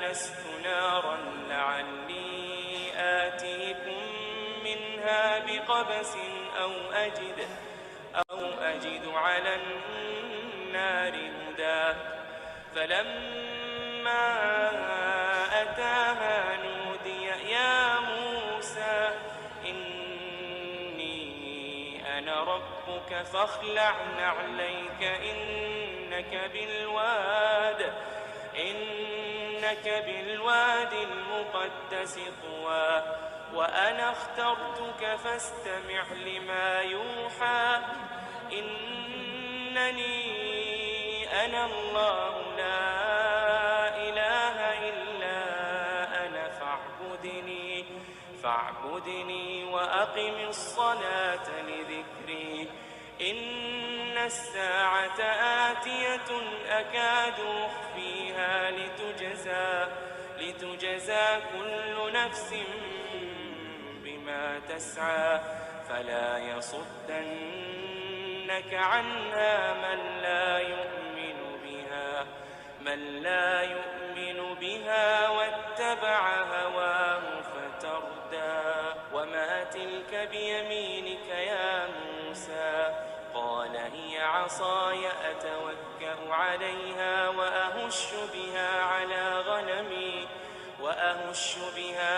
آنست نارا لعلي آتيكم منها بقبس أو أجد على النار هدى فلما أتاها نودي يا موسى إني أنا ربك فاخلع نعليك إنك بالواد المقدس طوى وأنا اخترتك فاستمع لما يوحى إنني أنا الله لا إله إلا أنا فاعبدني وأقم الصلاة لذكري إن الساعة آتية أكاد أخفيها لتجزى كل نفس بما تسعى فلا يصدنك عنها من لا يؤمن بها واتبع هواه فتردى وما تلك بيمينك يا موسى قال هي عصاي أتوكأ عليها وأهش بها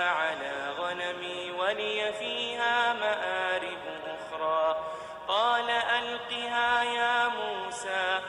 على غنمي ولي فيها مآرب أخرى قال ألقها يا موسى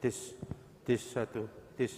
tes, tes 1, tes.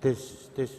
Tes, tes.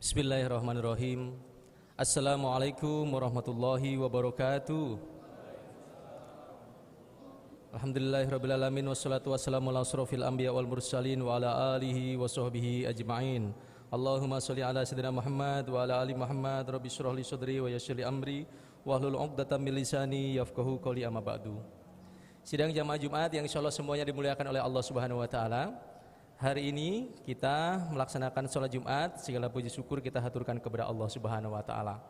Bismillahirrahmanirrahim. Assalamualaikum warahmatullahi wabarakatuh. Alhamdulillahirrabbilalamin. Wassalatu wassalamu ala asrofil anbiya wal mursalin wa ala alihi wa sahbihi ajma'in. Allahumma salli ala sayyidina Muhammad wa ala ali Muhammad. Rabbi syrah li sadri wa yassir li amri wahlul 'uqdatam min lisani yafqahu qawli, amma ba'du. Sidang jamaah Jumat yang insyaallah semuanya dimuliakan oleh Allah Subhanahu wa taala. Hari ini kita melaksanakan sholat Jumat, segala puji syukur kita haturkan kepada Allah Subhanahu wa taala.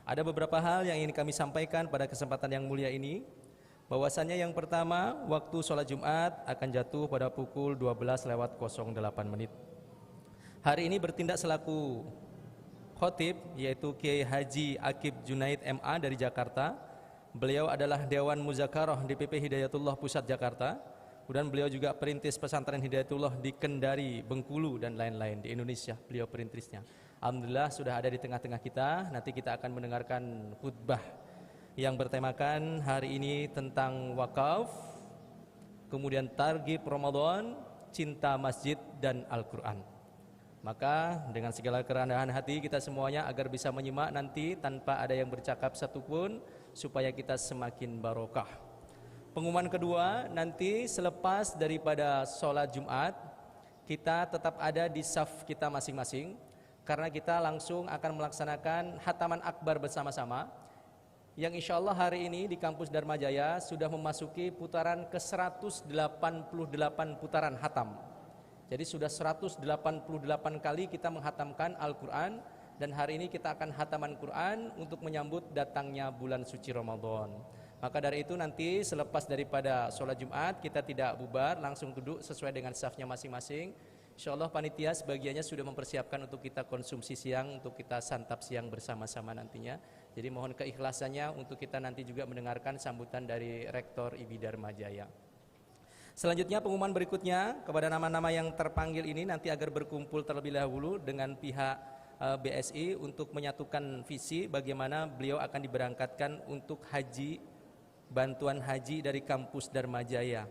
Ada beberapa hal yang ingin kami sampaikan pada kesempatan yang mulia ini. Bahwasannya yang pertama, waktu sholat Jumat akan jatuh pada pukul 12:08. Hari ini bertindak selaku khotib yaitu Kiai Haji Akib Junaid MA dari Jakarta. Beliau adalah Dewan Muzakarah DPP Hidayatullah Pusat Jakarta. Kemudian beliau juga perintis pesantren Hidayatullah di Kendari, Bengkulu dan lain-lain di Indonesia. Beliau perintisnya. Alhamdulillah sudah ada di tengah-tengah kita. Nanti kita akan mendengarkan khutbah yang bertemakan hari ini tentang wakaf, kemudian targhib Ramadan, cinta masjid dan Al-Quran. Maka dengan segala kerendahan hati kita semuanya agar bisa menyimak nanti tanpa ada yang bercakap satupun supaya kita semakin barokah. Pengumuman kedua, nanti selepas daripada sholat Jumat kita tetap ada di saf kita masing-masing karena kita langsung akan melaksanakan khataman akbar bersama-sama yang insya Allah hari ini di kampus Dharma Jaya sudah memasuki putaran ke 188 putaran khatam. Jadi sudah 188 kali kita menghatamkan Al-Quran dan hari ini kita akan khataman Quran untuk menyambut datangnya bulan suci Ramadan. Maka dari itu nanti selepas daripada sholat Jumat kita tidak bubar, langsung duduk sesuai dengan safnya masing-masing. InsyaAllah panitia sebagiannya sudah mempersiapkan untuk kita konsumsi siang, untuk kita santap siang bersama-sama nantinya. Jadi mohon keikhlasannya untuk kita nanti juga mendengarkan sambutan dari Rektor IB Dharma Jaya. Selanjutnya pengumuman berikutnya kepada nama-nama yang terpanggil ini nanti agar berkumpul terlebih dahulu dengan pihak BSI untuk menyatukan visi bagaimana beliau akan diberangkatkan untuk haji, bantuan haji dari kampus Dharma Jaya.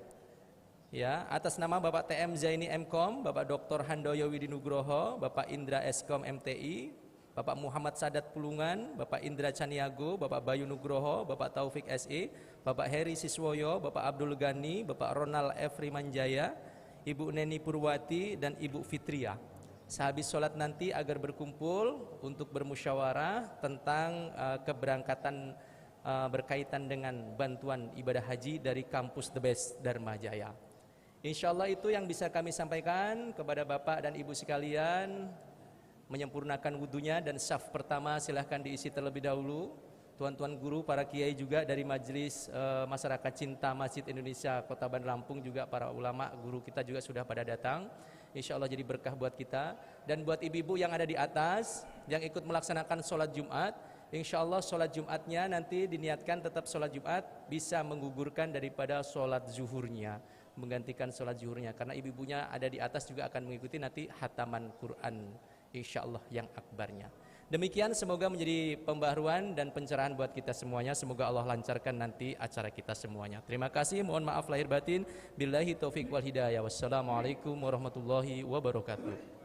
Ya, atas nama Bapak TM Zaini Mkom, Bapak Dr. Handoyo Widinugroho, Bapak Indra Eskom MTI, Bapak Muhammad Sadat Pulungan, Bapak Indra Caniago, Bapak Bayu Nugroho, Bapak Taufik SE, Bapak Heri Siswoyo, Bapak Abdul Ghani, Bapak Ronald F. Rimanjaya, Ibu Neni Purwati dan Ibu Fitria. Sehabis sholat nanti agar berkumpul untuk bermusyawarah tentang keberangkatan berkaitan dengan bantuan ibadah haji dari kampus The Best Dharma Jaya. InsyaAllah itu yang bisa kami sampaikan kepada Bapak dan Ibu sekalian. Menyempurnakan wudunya dan saf pertama silahkan diisi terlebih dahulu. Tuan-tuan guru, para kiai juga dari Majelis Masyarakat Cinta Masjid Indonesia Kota Bandar Lampung, juga para ulama guru kita juga sudah pada datang. InsyaAllah jadi berkah buat kita. Dan buat ibu-ibu yang ada di atas yang ikut melaksanakan sholat Jumat, InsyaAllah sholat Jumatnya nanti diniatkan tetap sholat Jumat bisa menggugurkan daripada sholat zuhurnya, menggantikan sholat zuhurnya, karena ibu-ibunya ada di atas juga akan mengikuti nanti khataman Quran InsyaAllah yang akbarnya. Demikian, semoga menjadi pembaharuan dan pencerahan buat kita semuanya. Semoga Allah lancarkan nanti acara kita semuanya. Terima kasih, mohon maaf lahir batin. Billahi taufiq wal hidayah. Wassalamualaikum warahmatullahi wabarakatuh.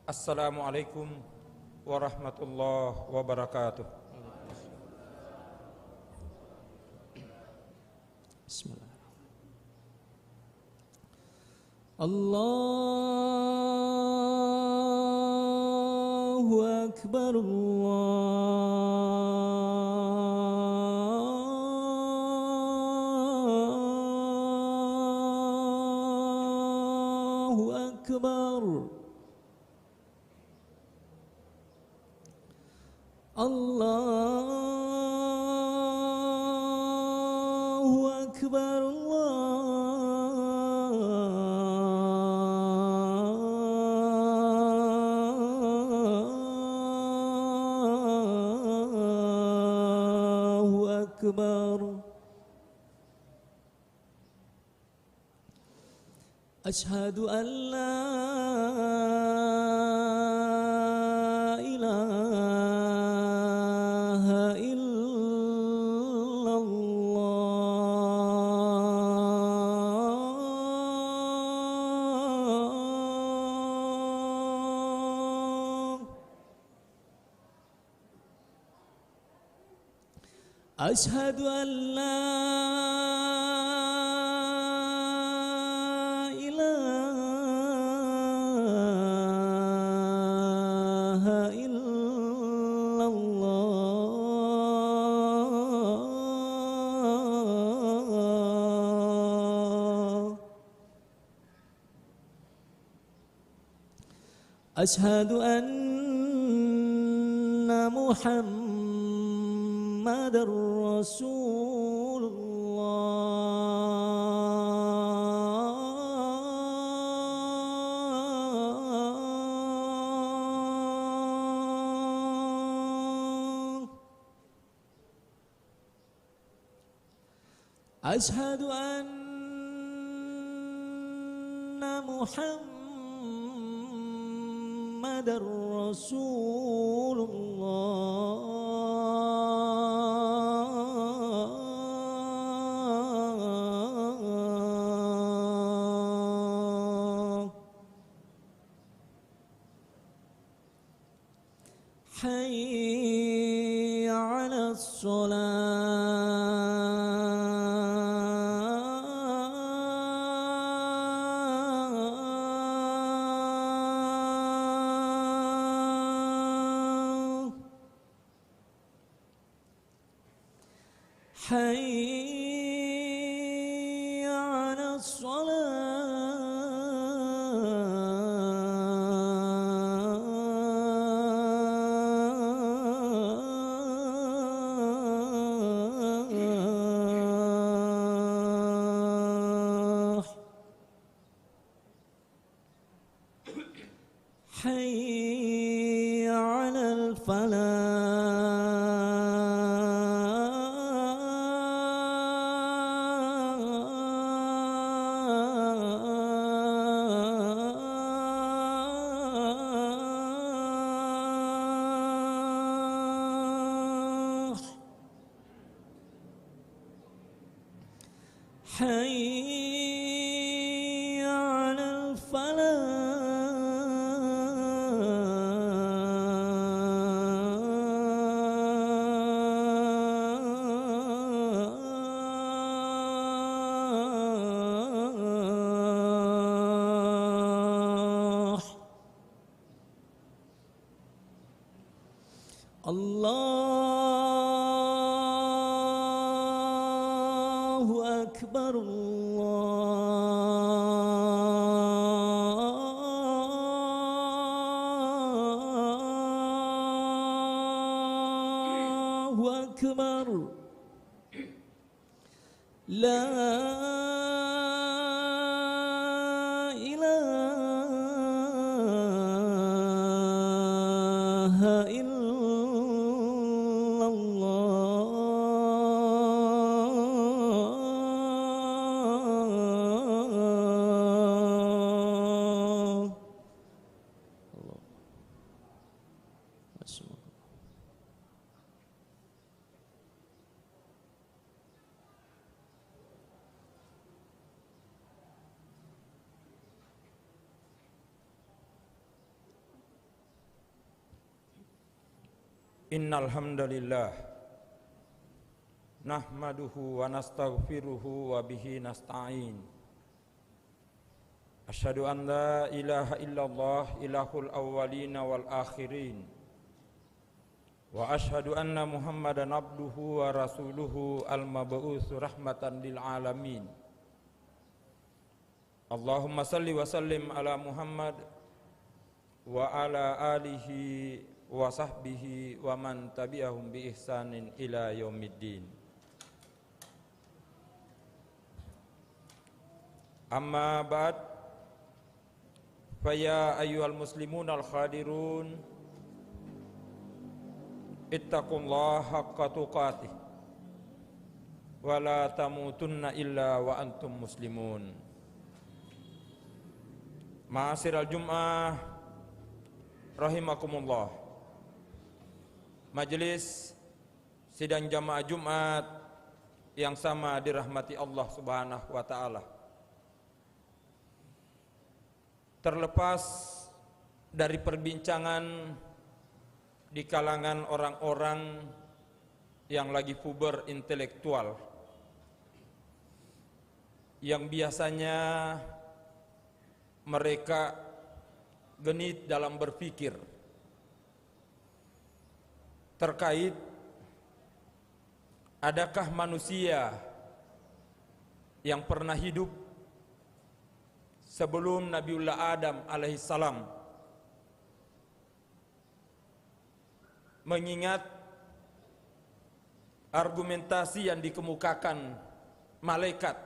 Assalamualaikum warahmatullahi wabarakatuh. Bismillah. Allahu Akbar, Allahu Akbar. Allahu Akbar, أكبر أشهد أن لا إله إلا الله أشهد أن لا إله إلا الله أشهد أن محمد رسول الله أشهد أن محمد رسول الله حي على الصلاة حي على الصلاة حي على الفلاح حي على الفلاح الله أكبر الله أكبر لا إله إلا الله Innal hamdalillah nahmaduhu wa nastaghfiruhu wa bihi nasta'in. Asyhadu an la ilaha illallah ilahul awwalina wal akhirin. Wa asyhadu anna Muhammadan abduhu wa rasuluhu al-mab'uts rahmatan lil alamin. Allahumma salli wa sallim ala Muhammad wa ala alihi wa sahbihi wa man tabi'ahum bi ihsanin ila yaumiddin. Amma ba'd, faya ayyuhal muslimun al khadirun, ittaqullaha haqqa tuqatih wa la tamutunna illa wa antum muslimun. Ma'asyiral Jum'ah rahimakumullah. Majelis sidang jamaah Jumat yang sama dirahmati Allah Subhanahu wa taala. Terlepas dari perbincangan di kalangan orang-orang yang lagi puber intelektual, yang biasanya mereka genit dalam berpikir terkait adakah manusia yang pernah hidup sebelum Nabiullah Adam alaihissalam, mengingat argumentasi yang dikemukakan malaikat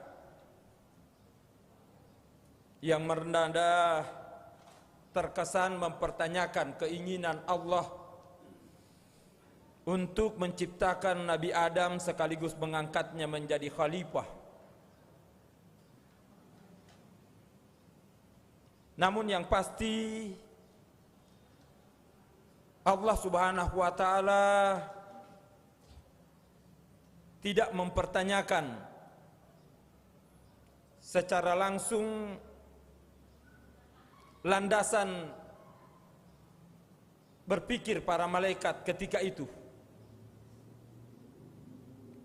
yang menanda terkesan mempertanyakan keinginan Allah untuk menciptakan Nabi Adam sekaligus mengangkatnya menjadi khalifah. Namun yang pasti Allah Subhanahu wa taala tidak mempertanyakan secara langsung landasan berpikir para malaikat ketika itu.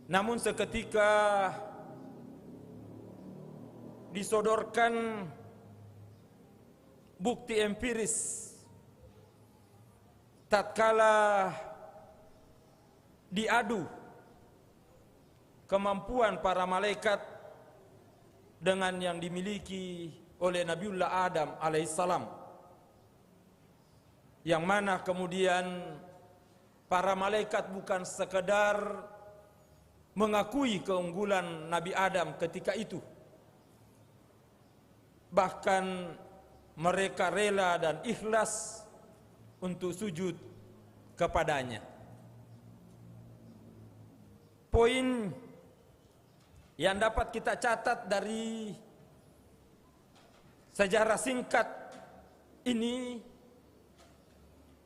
Namun seketika disodorkan bukti empiris tatkala diadu kemampuan para malaikat dengan yang dimiliki oleh Nabiullah Adam alaihissalam, yang mana kemudian para malaikat bukan sekedar mengakui keunggulan Nabi Adam ketika itu, bahkan mereka rela dan ikhlas untuk sujud kepadanya. Poin yang dapat kita catat dari sejarah singkat ini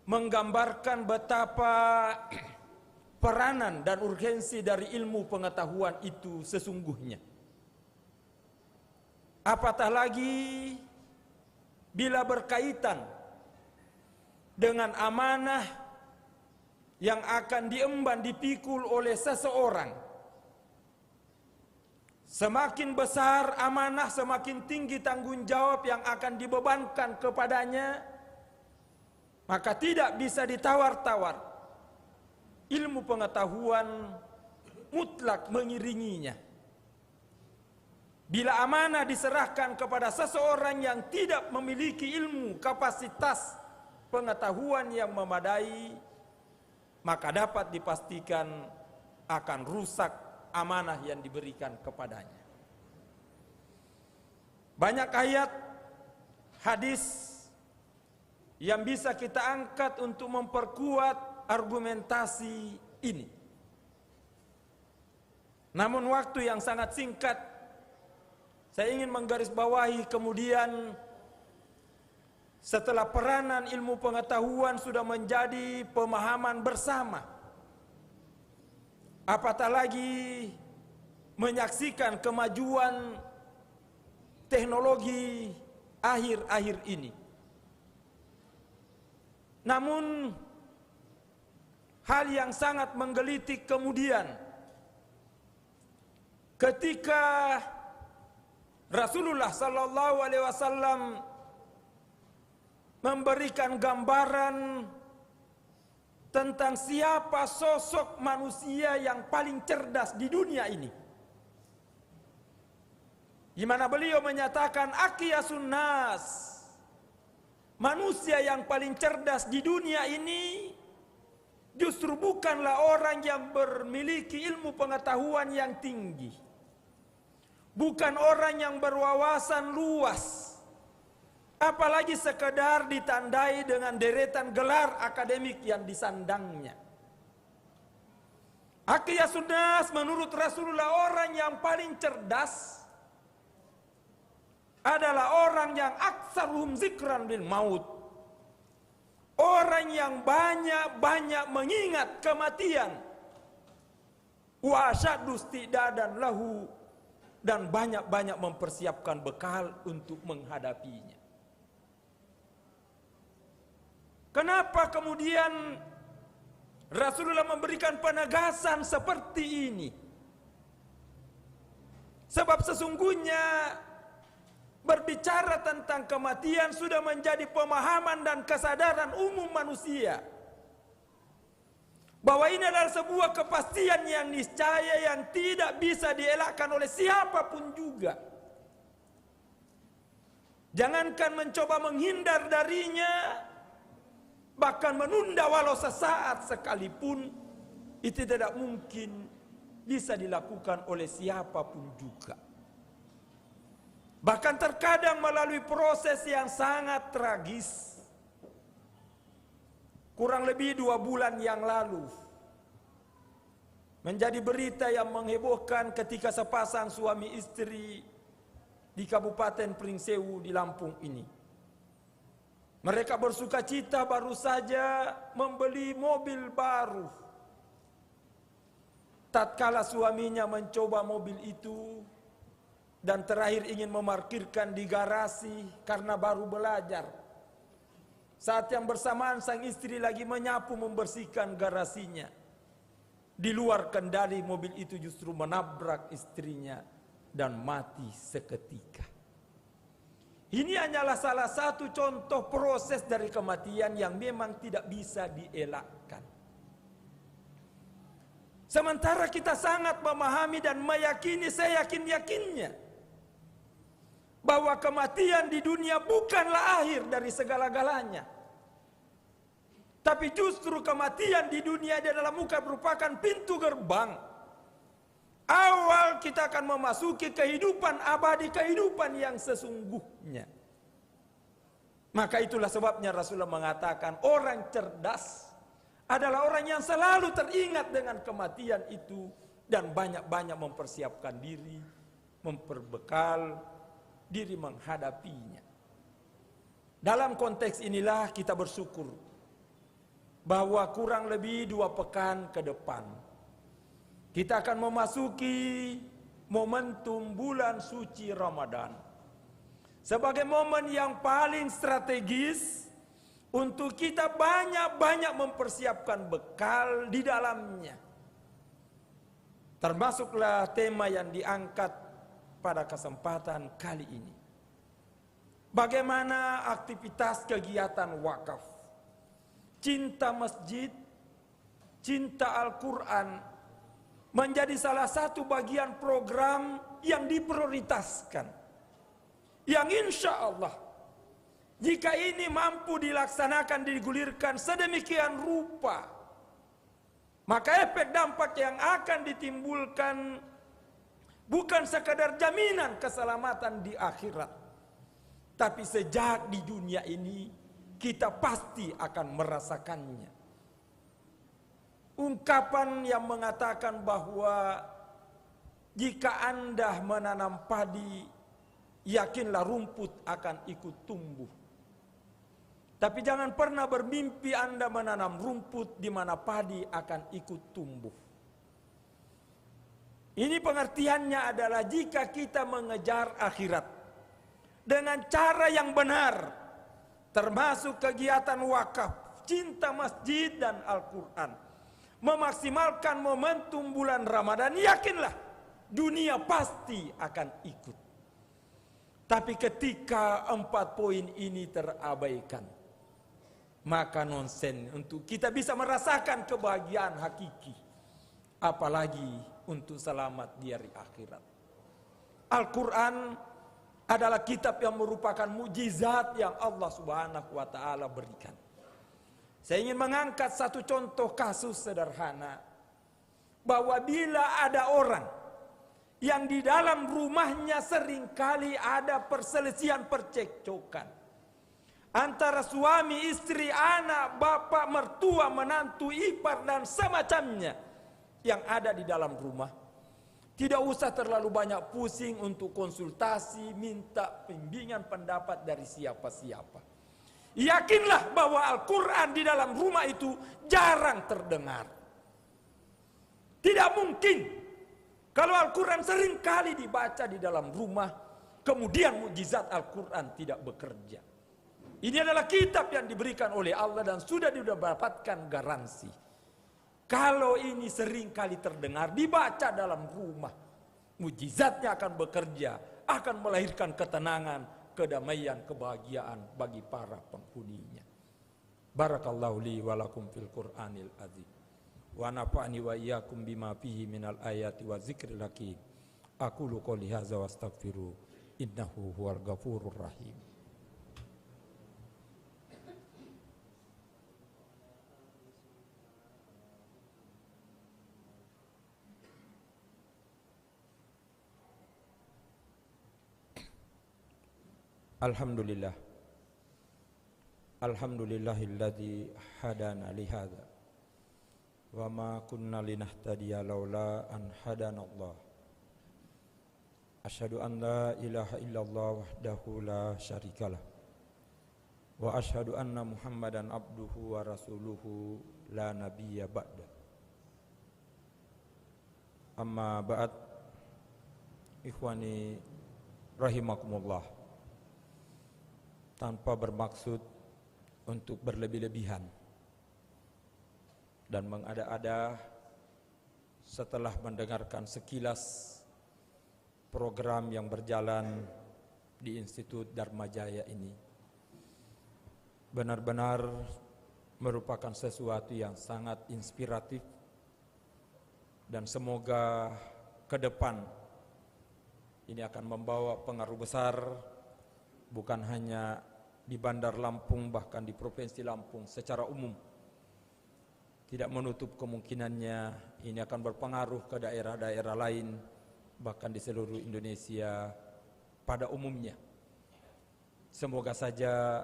menggambarkan betapa peranan dan urgensi dari ilmu pengetahuan itu sesungguhnya. Apatah lagi bila berkaitan dengan amanah yang akan diemban dipikul oleh seseorang. Semakin besar amanah, semakin tinggi tanggung jawab yang akan dibebankan kepadanya, maka tidak bisa ditawar-tawar. Ilmu pengetahuan mutlak mengiringinya. Bila amanah diserahkan kepada seseorang yang tidak memiliki ilmu, kapasitas pengetahuan yang memadai, maka dapat dipastikan akan rusak amanah yang diberikan kepadanya. Banyak ayat, hadis yang bisa kita angkat untuk memperkuat argumentasi ini. Namun waktu yang sangat singkat, saya ingin menggarisbawahi kemudian setelah peranan ilmu pengetahuan sudah menjadi pemahaman bersama, apatah lagi menyaksikan kemajuan teknologi akhir-akhir ini. Namun hal yang sangat menggelitik kemudian ketika Rasulullah sallallahu alaihi wasallam memberikan gambaran tentang siapa sosok manusia yang paling cerdas di dunia ini, di mana beliau menyatakan aqyasun nas, manusia yang paling cerdas di dunia ini justru bukanlah orang yang memiliki ilmu pengetahuan yang tinggi, bukan orang yang berwawasan luas, apalagi sekedar ditandai dengan deretan gelar akademik yang disandangnya. Aqyasun nas menurut Rasulullah orang yang paling cerdas adalah orang yang aktsaruhum zikran bil maut. Orang yang banyak-banyak mengingat kematian. Wa asyaddu istidadan lahu, dan banyak-banyak mempersiapkan bekal untuk menghadapinya. Kenapa kemudian Rasulullah memberikan penegasan seperti ini? Sebab sesungguhnya berbicara tentang kematian sudah menjadi pemahaman dan kesadaran umum manusia, bahwa ini adalah sebuah kepastian yang niscaya yang tidak bisa dielakkan oleh siapapun juga. Jangankan mencoba menghindar darinya, bahkan menunda walau sesaat sekalipun, itu tidak mungkin bisa dilakukan oleh siapapun juga. Bahkan terkadang melalui proses yang sangat tragis. Kurang lebih 2 bulan yang lalu menjadi berita yang menghebohkan ketika sepasang suami istri di Kabupaten Pringsewu di Lampung ini. Mereka bersuka cita baru saja membeli mobil baru. Tatkala suaminya mencoba mobil itu dan terakhir ingin memarkirkan di garasi karena baru belajar. Saat yang bersamaan sang istri lagi menyapu membersihkan garasinya. Di luar kendali mobil itu justru menabrak istrinya dan mati seketika. Ini hanyalah salah satu contoh proses dari kematian yang memang tidak bisa dielakkan. Sementara kita sangat memahami dan meyakini, saya yakin-yakinnya, bahwa kematian di dunia bukanlah akhir dari segala-galanya. Tapi justru kematian di dunia adalah merupakan pintu gerbang. Awal kita akan memasuki kehidupan abadi, kehidupan yang sesungguhnya. Maka itulah sebabnya Rasulullah mengatakan orang cerdas adalah orang yang selalu teringat dengan kematian itu dan banyak-banyak mempersiapkan diri, memperbekal diri menghadapinya. Dalam konteks inilah kita bersyukur bahwa kurang lebih 2 pekan ke depan kita akan memasuki momentum bulan suci Ramadan sebagai momen yang paling strategis untuk kita banyak-banyak mempersiapkan bekal di dalamnya. Termasuklah tema yang diangkat pada kesempatan kali ini. Bagaimana aktivitas kegiatan wakaf, cinta masjid, cinta Al-Quran menjadi salah satu bagian program yang diprioritaskan. Yang insya Allah, jika ini mampu dilaksanakan, digulirkan sedemikian rupa, maka efek dampak yang akan ditimbulkan bukan sekadar jaminan keselamatan di akhirat, tapi sejak di dunia ini kita pasti akan merasakannya. Ungkapan yang mengatakan bahwa jika Anda menanam padi, yakinlah rumput akan ikut tumbuh. Tapi jangan pernah bermimpi Anda menanam rumput di mana padi akan ikut tumbuh. Ini pengertiannya adalah jika kita mengejar akhirat dengan cara yang benar, termasuk kegiatan wakaf, cinta masjid dan Al-Quran, memaksimalkan momentum bulan Ramadan, yakinlah dunia pasti akan ikut. Tapi ketika 4 poin ini terabaikan, maka nonsen untuk kita bisa merasakan kebahagiaan hakiki, apalagi untuk selamat di hari akhirat. Al-Quran adalah kitab yang merupakan mukjizat yang Allah Subhanahu wa Ta'ala berikan. Saya ingin mengangkat satu contoh kasus sederhana, bahwa bila ada orang yang di dalam rumahnya seringkali ada perselisihan, percekcokan antara suami, istri, anak, bapak, mertua, menantu, ipar dan semacamnya, yang ada di dalam rumah. Tidak usah terlalu banyak pusing untuk konsultasi, minta bimbingan pendapat dari siapa-siapa. Yakinlah bahwa Al-Quran di dalam rumah itu jarang terdengar. Tidak mungkin kalau Al-Quran sering kali dibaca di dalam rumah, kemudian mukjizat Al-Quran tidak bekerja. Ini adalah kitab yang diberikan oleh Allah dan sudah didapatkan garansi. Kalau ini sering kali terdengar, dibaca dalam rumah, mukjizatnya akan bekerja, akan melahirkan ketenangan, kedamaian, kebahagiaan bagi para penghuninya. Barakallahu li wa lakum fil Qur'anil azim. Wa nafa'ni wa iyyakum bima fihi minal ayati wa dzikril hakim. Aqulu qouli hadza wa astaghfiru innahu huwal ghafurur rahim. Alhamdulillah. Alhamdulillahilladzi hadana li hadza. Wa ma kunna linahtadiya laula an hadanallah. Asyhadu an la ilaha illallah wahdahu la syarikalah. Wa asyhadu anna Muhammadan abduhu wa rasuluhu la nabiyya ba'da. Amma ba'd. Ikhwani rahimakumullah. Tanpa bermaksud untuk berlebih-lebihan dan mengada-ada, setelah mendengarkan sekilas program yang berjalan di Institut Dharma Jaya ini, benar-benar merupakan sesuatu yang sangat inspiratif, dan semoga ke depan ini akan membawa pengaruh besar bukan hanya di Bandar Lampung, bahkan di Provinsi Lampung secara umum. Tidak menutup kemungkinannya ini akan berpengaruh ke daerah-daerah lain, bahkan di seluruh Indonesia pada umumnya. Semoga saja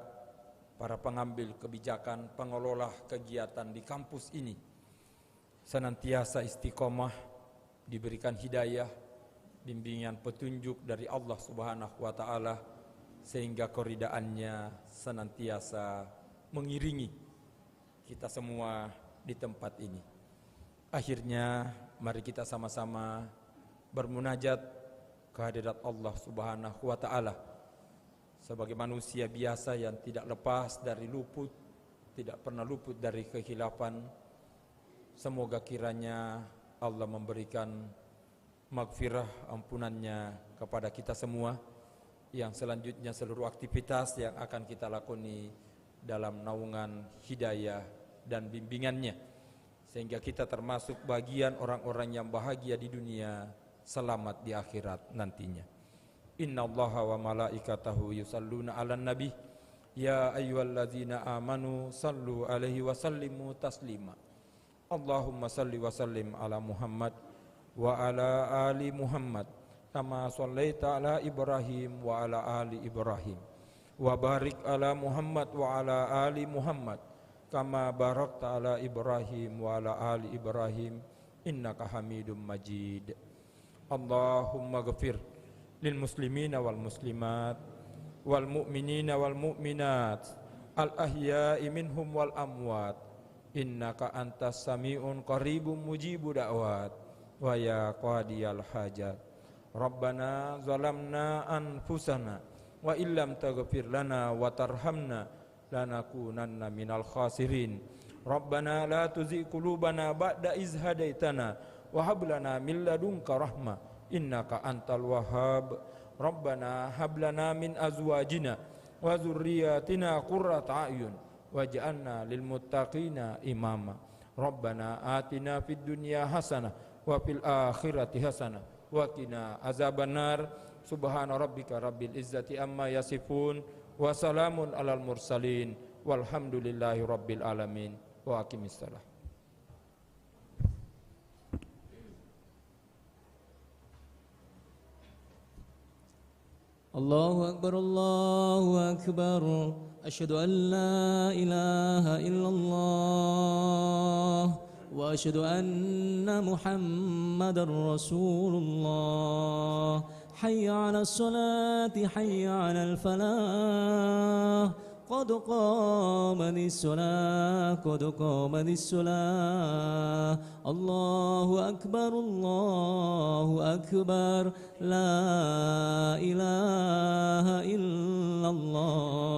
para pengambil kebijakan, pengelola kegiatan di kampus ini senantiasa istiqomah, diberikan hidayah, bimbingan petunjuk dari Allah Subhanahu wa taala, sehingga keridaannya senantiasa mengiringi kita semua di tempat ini. Akhirnya mari kita sama-sama bermunajat kehadirat Allah Subhanahu wa taala sebagai manusia biasa yang tidak lepas dari luput, tidak pernah luput dari kekhilafan. Semoga kiranya Allah memberikan maghfirah, ampunannya kepada kita semua, yang selanjutnya seluruh aktivitas yang akan kita lakoni dalam naungan hidayah dan bimbingannya, sehingga kita termasuk bagian orang-orang yang bahagia di dunia, selamat di akhirat nantinya. Innallaha wa malaikatahu yusalluna 'alan nabi ya ayyuhalladzina amanu sallu 'alaihi wa sallimu taslima. Allahumma salli wa sallim ala Muhammad wa ala ali Muhammad kama shallaita ala Ibrahim wa ala ali Ibrahim wa barik ala Muhammad wa ala ali Muhammad kama barakta ala Ibrahim wa ala ali Ibrahim innaka Hamidum Majid. Allahumma ghafir lil muslimina wal muslimat wal mu'minina wal mu'minat al ahya'i minhum wal amwat innaka antas sami'un qaribun mujibu da'wat wa ya qadiyal hajat. Rabbana zalamna anfusana wa illam taghfir lana wa tarhamna lanakunanna minal khasirin. Rabbana la tuzigh qulubana ba'da iz hadaitana wa hab lana min ladunka rahmah innaka antal wahhab. Rabbana hab lana min azwajina wa dzurriyyatina qurrata a'yun waj'alna lil muttaqina imama. Rabbana atina fid dunya hasanah wa fil akhirati hasanah wa qina azabannar. Subhana rabbika rabbil izzati amma yasifun wa salamun alal mursalin walhamdulillahi rabbil alamin. Wa aqimis salah. Allahu akbar, Allahu akbar. Asyhadu an la ilaha illallah وأشهد أن محمدا رسول الله حي على الصلاة حي على الفلاح قد قامت الصلاة قد قامت الصلاة الله أكبر لا إله إلا الله.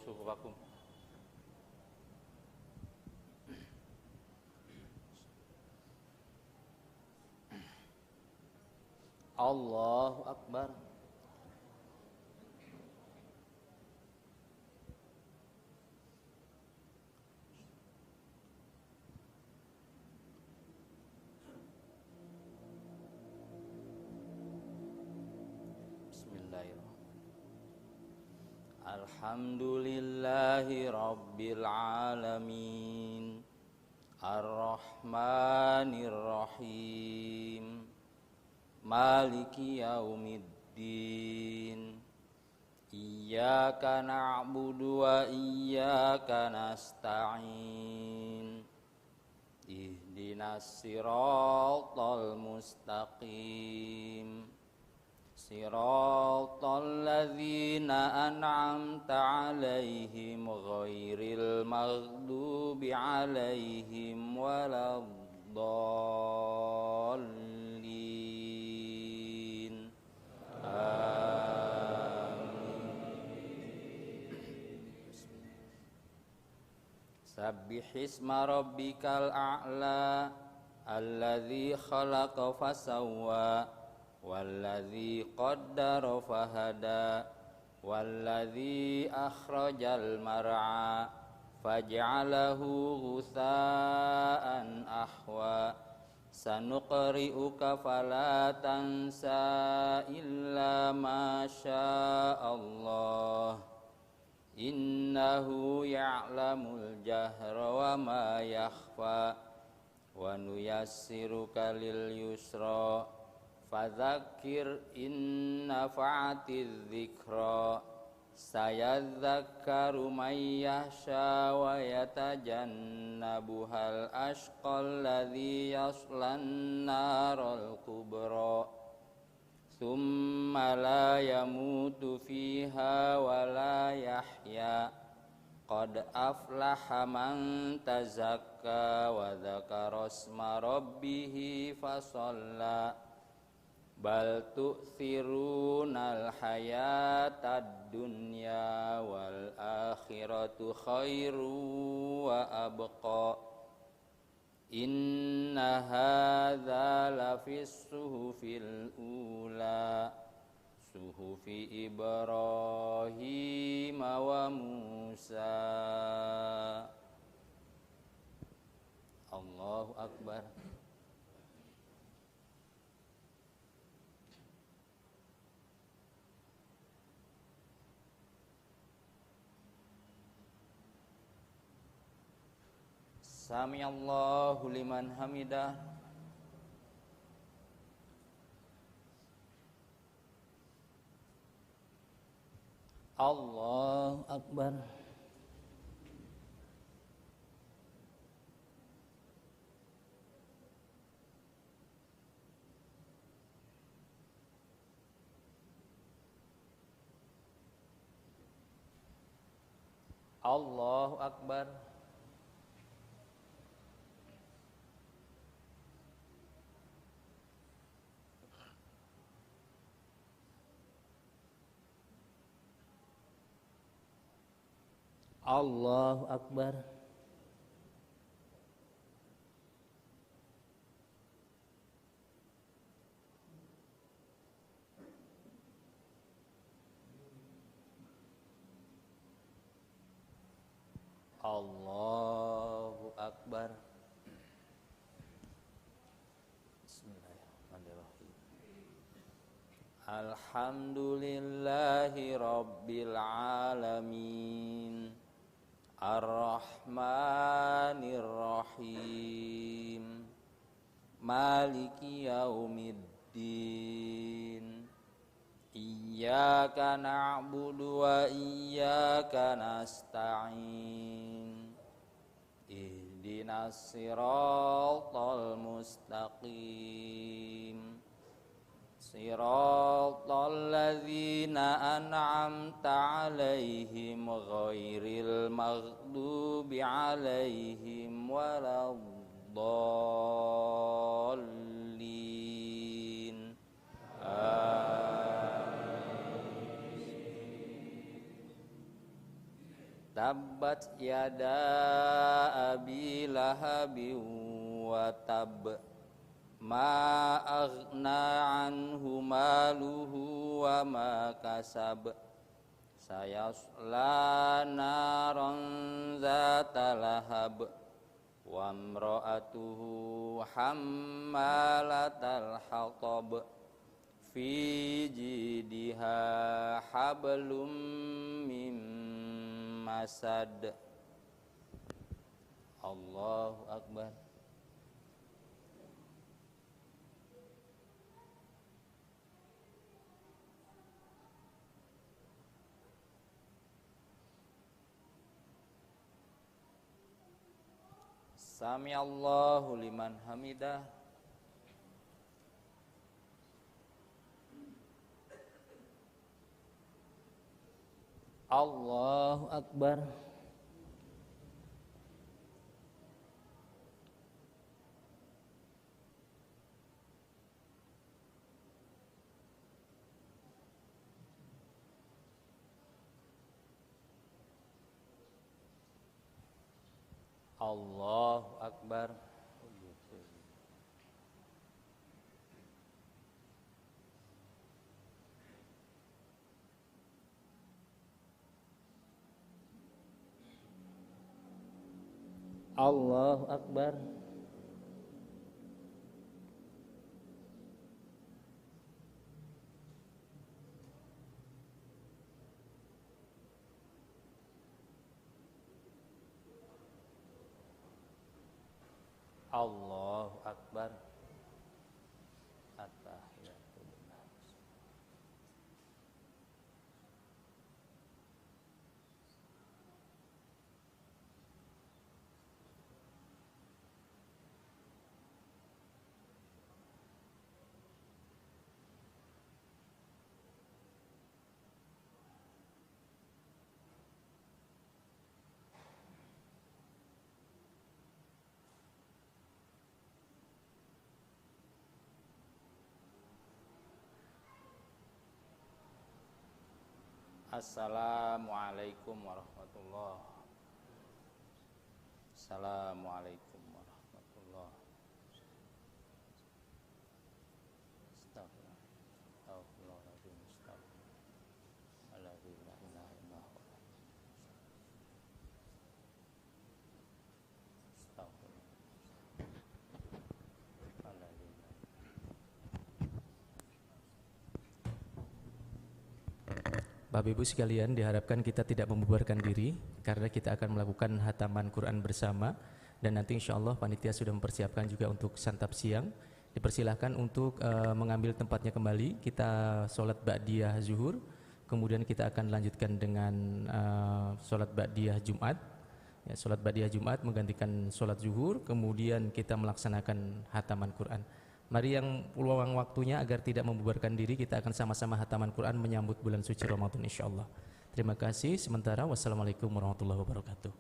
Sufufakum. Allahu Akbar. Alhamdulillahi Rabbil Alamin Ar-Rahmanir Rahim Maliki Yaumiddin Iyyaka na'budu wa iyyaka nasta'in Ihdinas siratal mustaqim Siratal ladzina an'amta 'alaihim ghairil maghdubi 'alaihim waladdallin. Amin. Sabbihisma rabbikal a'la alladzi khalaqa fasawwa walladzi qaddara fahada walladzi akhrajal mar'a faj'alahu ghusaa'an ahwa sanuqri'uka fala tansa illa ma sya'allah innahu ya'lamul jahra wa ma yakhfa wa nuyassiruka lil yusra fadzakir in nafa'atiz dzikra sayadzakkaru may yakhsha wa yatajannabuhal ashqal ladzi yaslan naral kubra thumma la yamutu fiha wa la yahya qad aflaha man tazakka wa dzakara isma rabbih fasalla bal tu'thirunal hayatad dunya wal akhiratu khairu wa abqa inna hadza lafis suhufil ula suhufi Ibrahim wa Musa. Allahu Akbar. Sami'allahu liman hamidah. Allahu Akbar. Allahu Akbar. Allahu Akbar. Allahu Akbar. Bismillahirrahmanirrahim. Alhamdulillahi Rabbil Alamin Ar-Rahmanir Rahim Maliki Yaumiddin Iyyaka na'budu wa iyyaka nasta'in Ihdinas siratal mustaqim Siratal ladzina an'amta 'alaihim ghairil maghdubi 'alaihim waladdallin. Tabbat yada abi lahabin wa tab ma aghna anhu maluhu wa ma kasab sayasla naran zata lahab wa imra'atuhu hammalatal hatab fi jidha hablum mim masad. Allahu Akbar. Sami Allahu liman hamidah. Allahu Akbar. Allahu Akbar. Allahu Akbar. Allahu Akbar. At-tahiyatu lillah. Assalamualaikum warahmatullahi wabarakatuh. Assalamualaikum warahmatullahi wabarakatuh. Astagfirullahaladzim. Astagfirullahaladzim. La ilaha illallah. Astagfirullahaladzim. Bapak Ibu sekalian, diharapkan kita tidak membubarkan diri karena kita akan melakukan hataman Quran bersama, dan nanti insya Allah panitia sudah mempersiapkan juga untuk santap siang. Dipersilahkan untuk mengambil tempatnya kembali. Kita sholat ba'diyah zuhur, kemudian kita akan lanjutkan dengan sholat ba'diyah Jumat. Ya, sholat ba'diyah Jumat menggantikan sholat zuhur, kemudian kita melaksanakan hataman Quran. Mari yang luang waktunya agar tidak membubarkan diri, kita akan sama-sama hataman Quran menyambut bulan suci Ramadan insyaallah. Terima kasih sementara. Wassalamualaikum warahmatullahi wabarakatuh.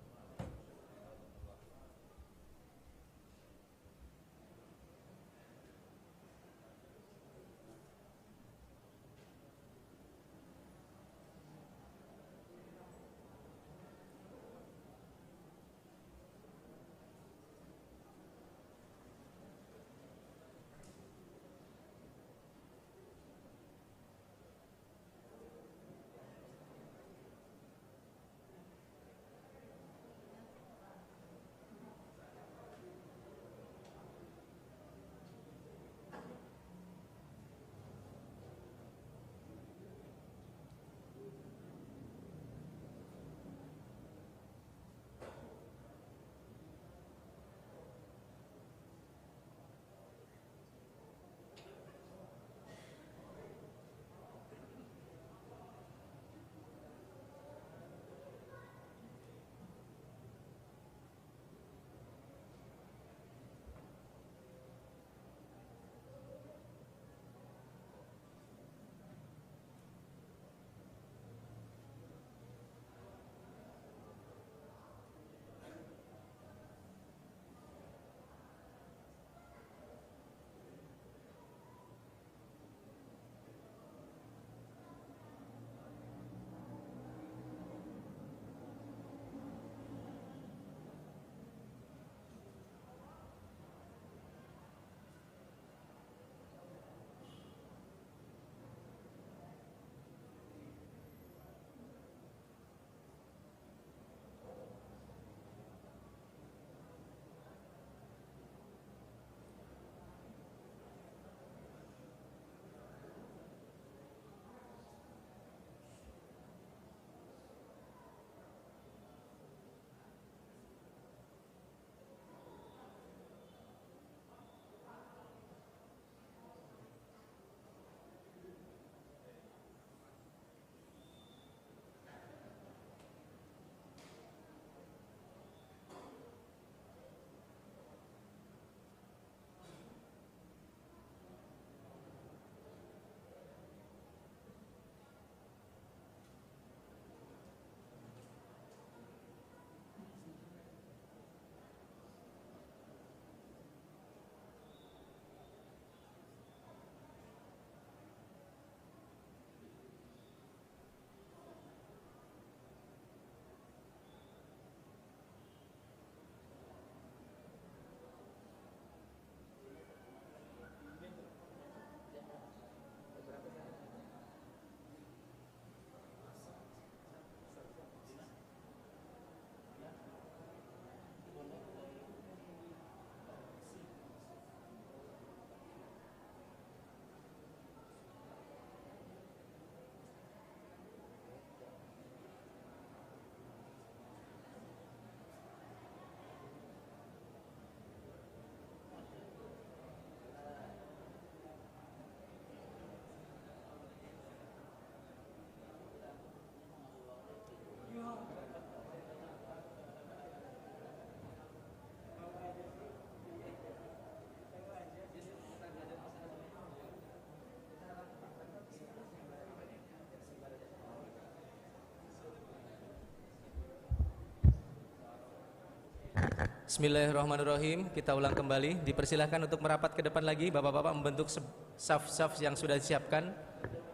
Bismillahirrahmanirrahim. Kita ulang kembali. Dipersilahkan untuk merapat ke depan lagi. Bapak-bapak membentuk saf-saf yang sudah disiapkan.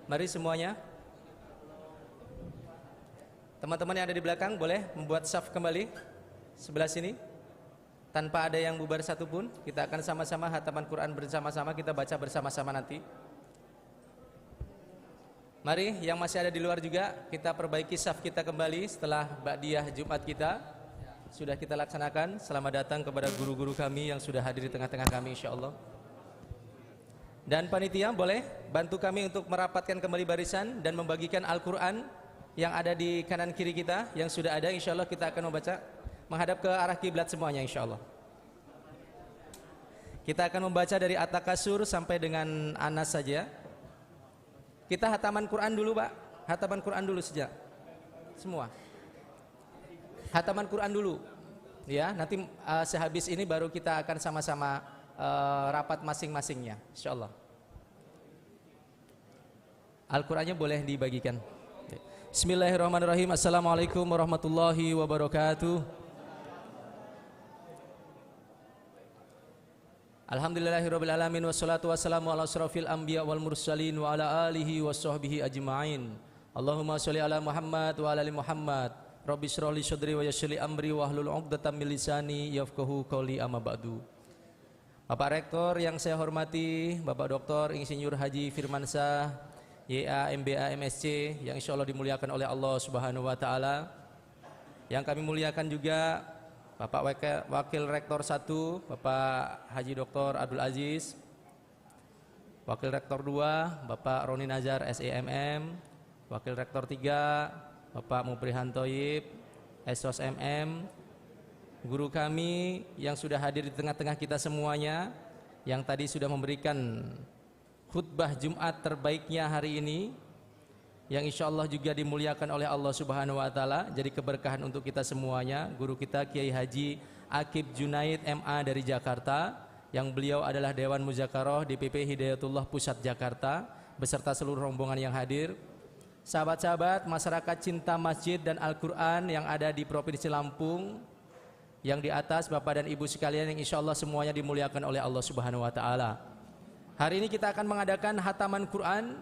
Mari semuanya. Teman-teman yang ada di belakang boleh membuat saf kembali sebelah sini. Tanpa ada yang bubar satupun. Kita akan sama-sama hataman Quran bersama-sama. Kita baca bersama-sama nanti. Mari yang masih ada di luar juga kita perbaiki saf kita kembali setelah Ba'diyah Jumat kita. Sudah kita laksanakan. Selamat datang kepada guru-guru kami yang sudah hadir di tengah-tengah kami insyaallah. Dan panitia boleh bantu kami untuk merapatkan kembali barisan dan membagikan Al-Quran yang ada di kanan kiri kita. Yang sudah ada insyaallah kita akan membaca menghadap ke arah kiblat semuanya insyaallah. Kita akan membaca dari At-Takasur sampai dengan Anas saja. Kita hataman Quran dulu Pak. Hataman Quran dulu saja. Semua hataman Quran dulu, ya. Nanti sehabis ini baru kita akan sama-sama rapat masing-masingnya, insyaallah. Al-Qurannya boleh dibagikan. Bismillahirrahmanirrahim. Assalamualaikum warahmatullahi wabarakatuh. Alhamdulillahirabbil alamin wassalatu wassalamu ala asrofil anbiya wal mursalin wa ala alihi washabbihi ajmain. Allahumma sholli ala Muhammad wa ala ali Muhammad. Rabbi shrah li sadri wa yassir li amri wahlul 'uqdatam min lisani yafqahu qawli amma ba'du. Bapak Rektor yang saya hormati, Bapak Dr. Insinyur Haji Firmansyah, YA MBA MSc yang insyaallah dimuliakan oleh Allah Subhanahu wa taala. Yang kami muliakan juga Bapak Wakil Rektor 1, Bapak Haji Dr. Abdul Aziz. Wakil Rektor 2, Bapak Roni Nazar SEMM. Wakil Rektor 3, Bapak Muprihan Thoyib, Esos MM, guru kami yang sudah hadir di tengah-tengah kita semuanya, yang tadi sudah memberikan khutbah Jumat terbaiknya hari ini, yang insya Allah juga dimuliakan oleh Allah Subhanahu Wa Taala, jadi keberkahan untuk kita semuanya. Guru kita Kiai Haji Akib Junaid MA dari Jakarta, yang beliau adalah Dewan Muzakarah DPP Hidayatullah Pusat Jakarta, beserta seluruh rombongan yang hadir. Sahabat-sahabat, masyarakat cinta masjid dan Al-Quran yang ada di Provinsi Lampung, yang di atas Bapak dan Ibu sekalian yang insya Allah semuanya dimuliakan oleh Allah Subhanahu Wa Taala. Hari ini kita akan mengadakan hataman Quran.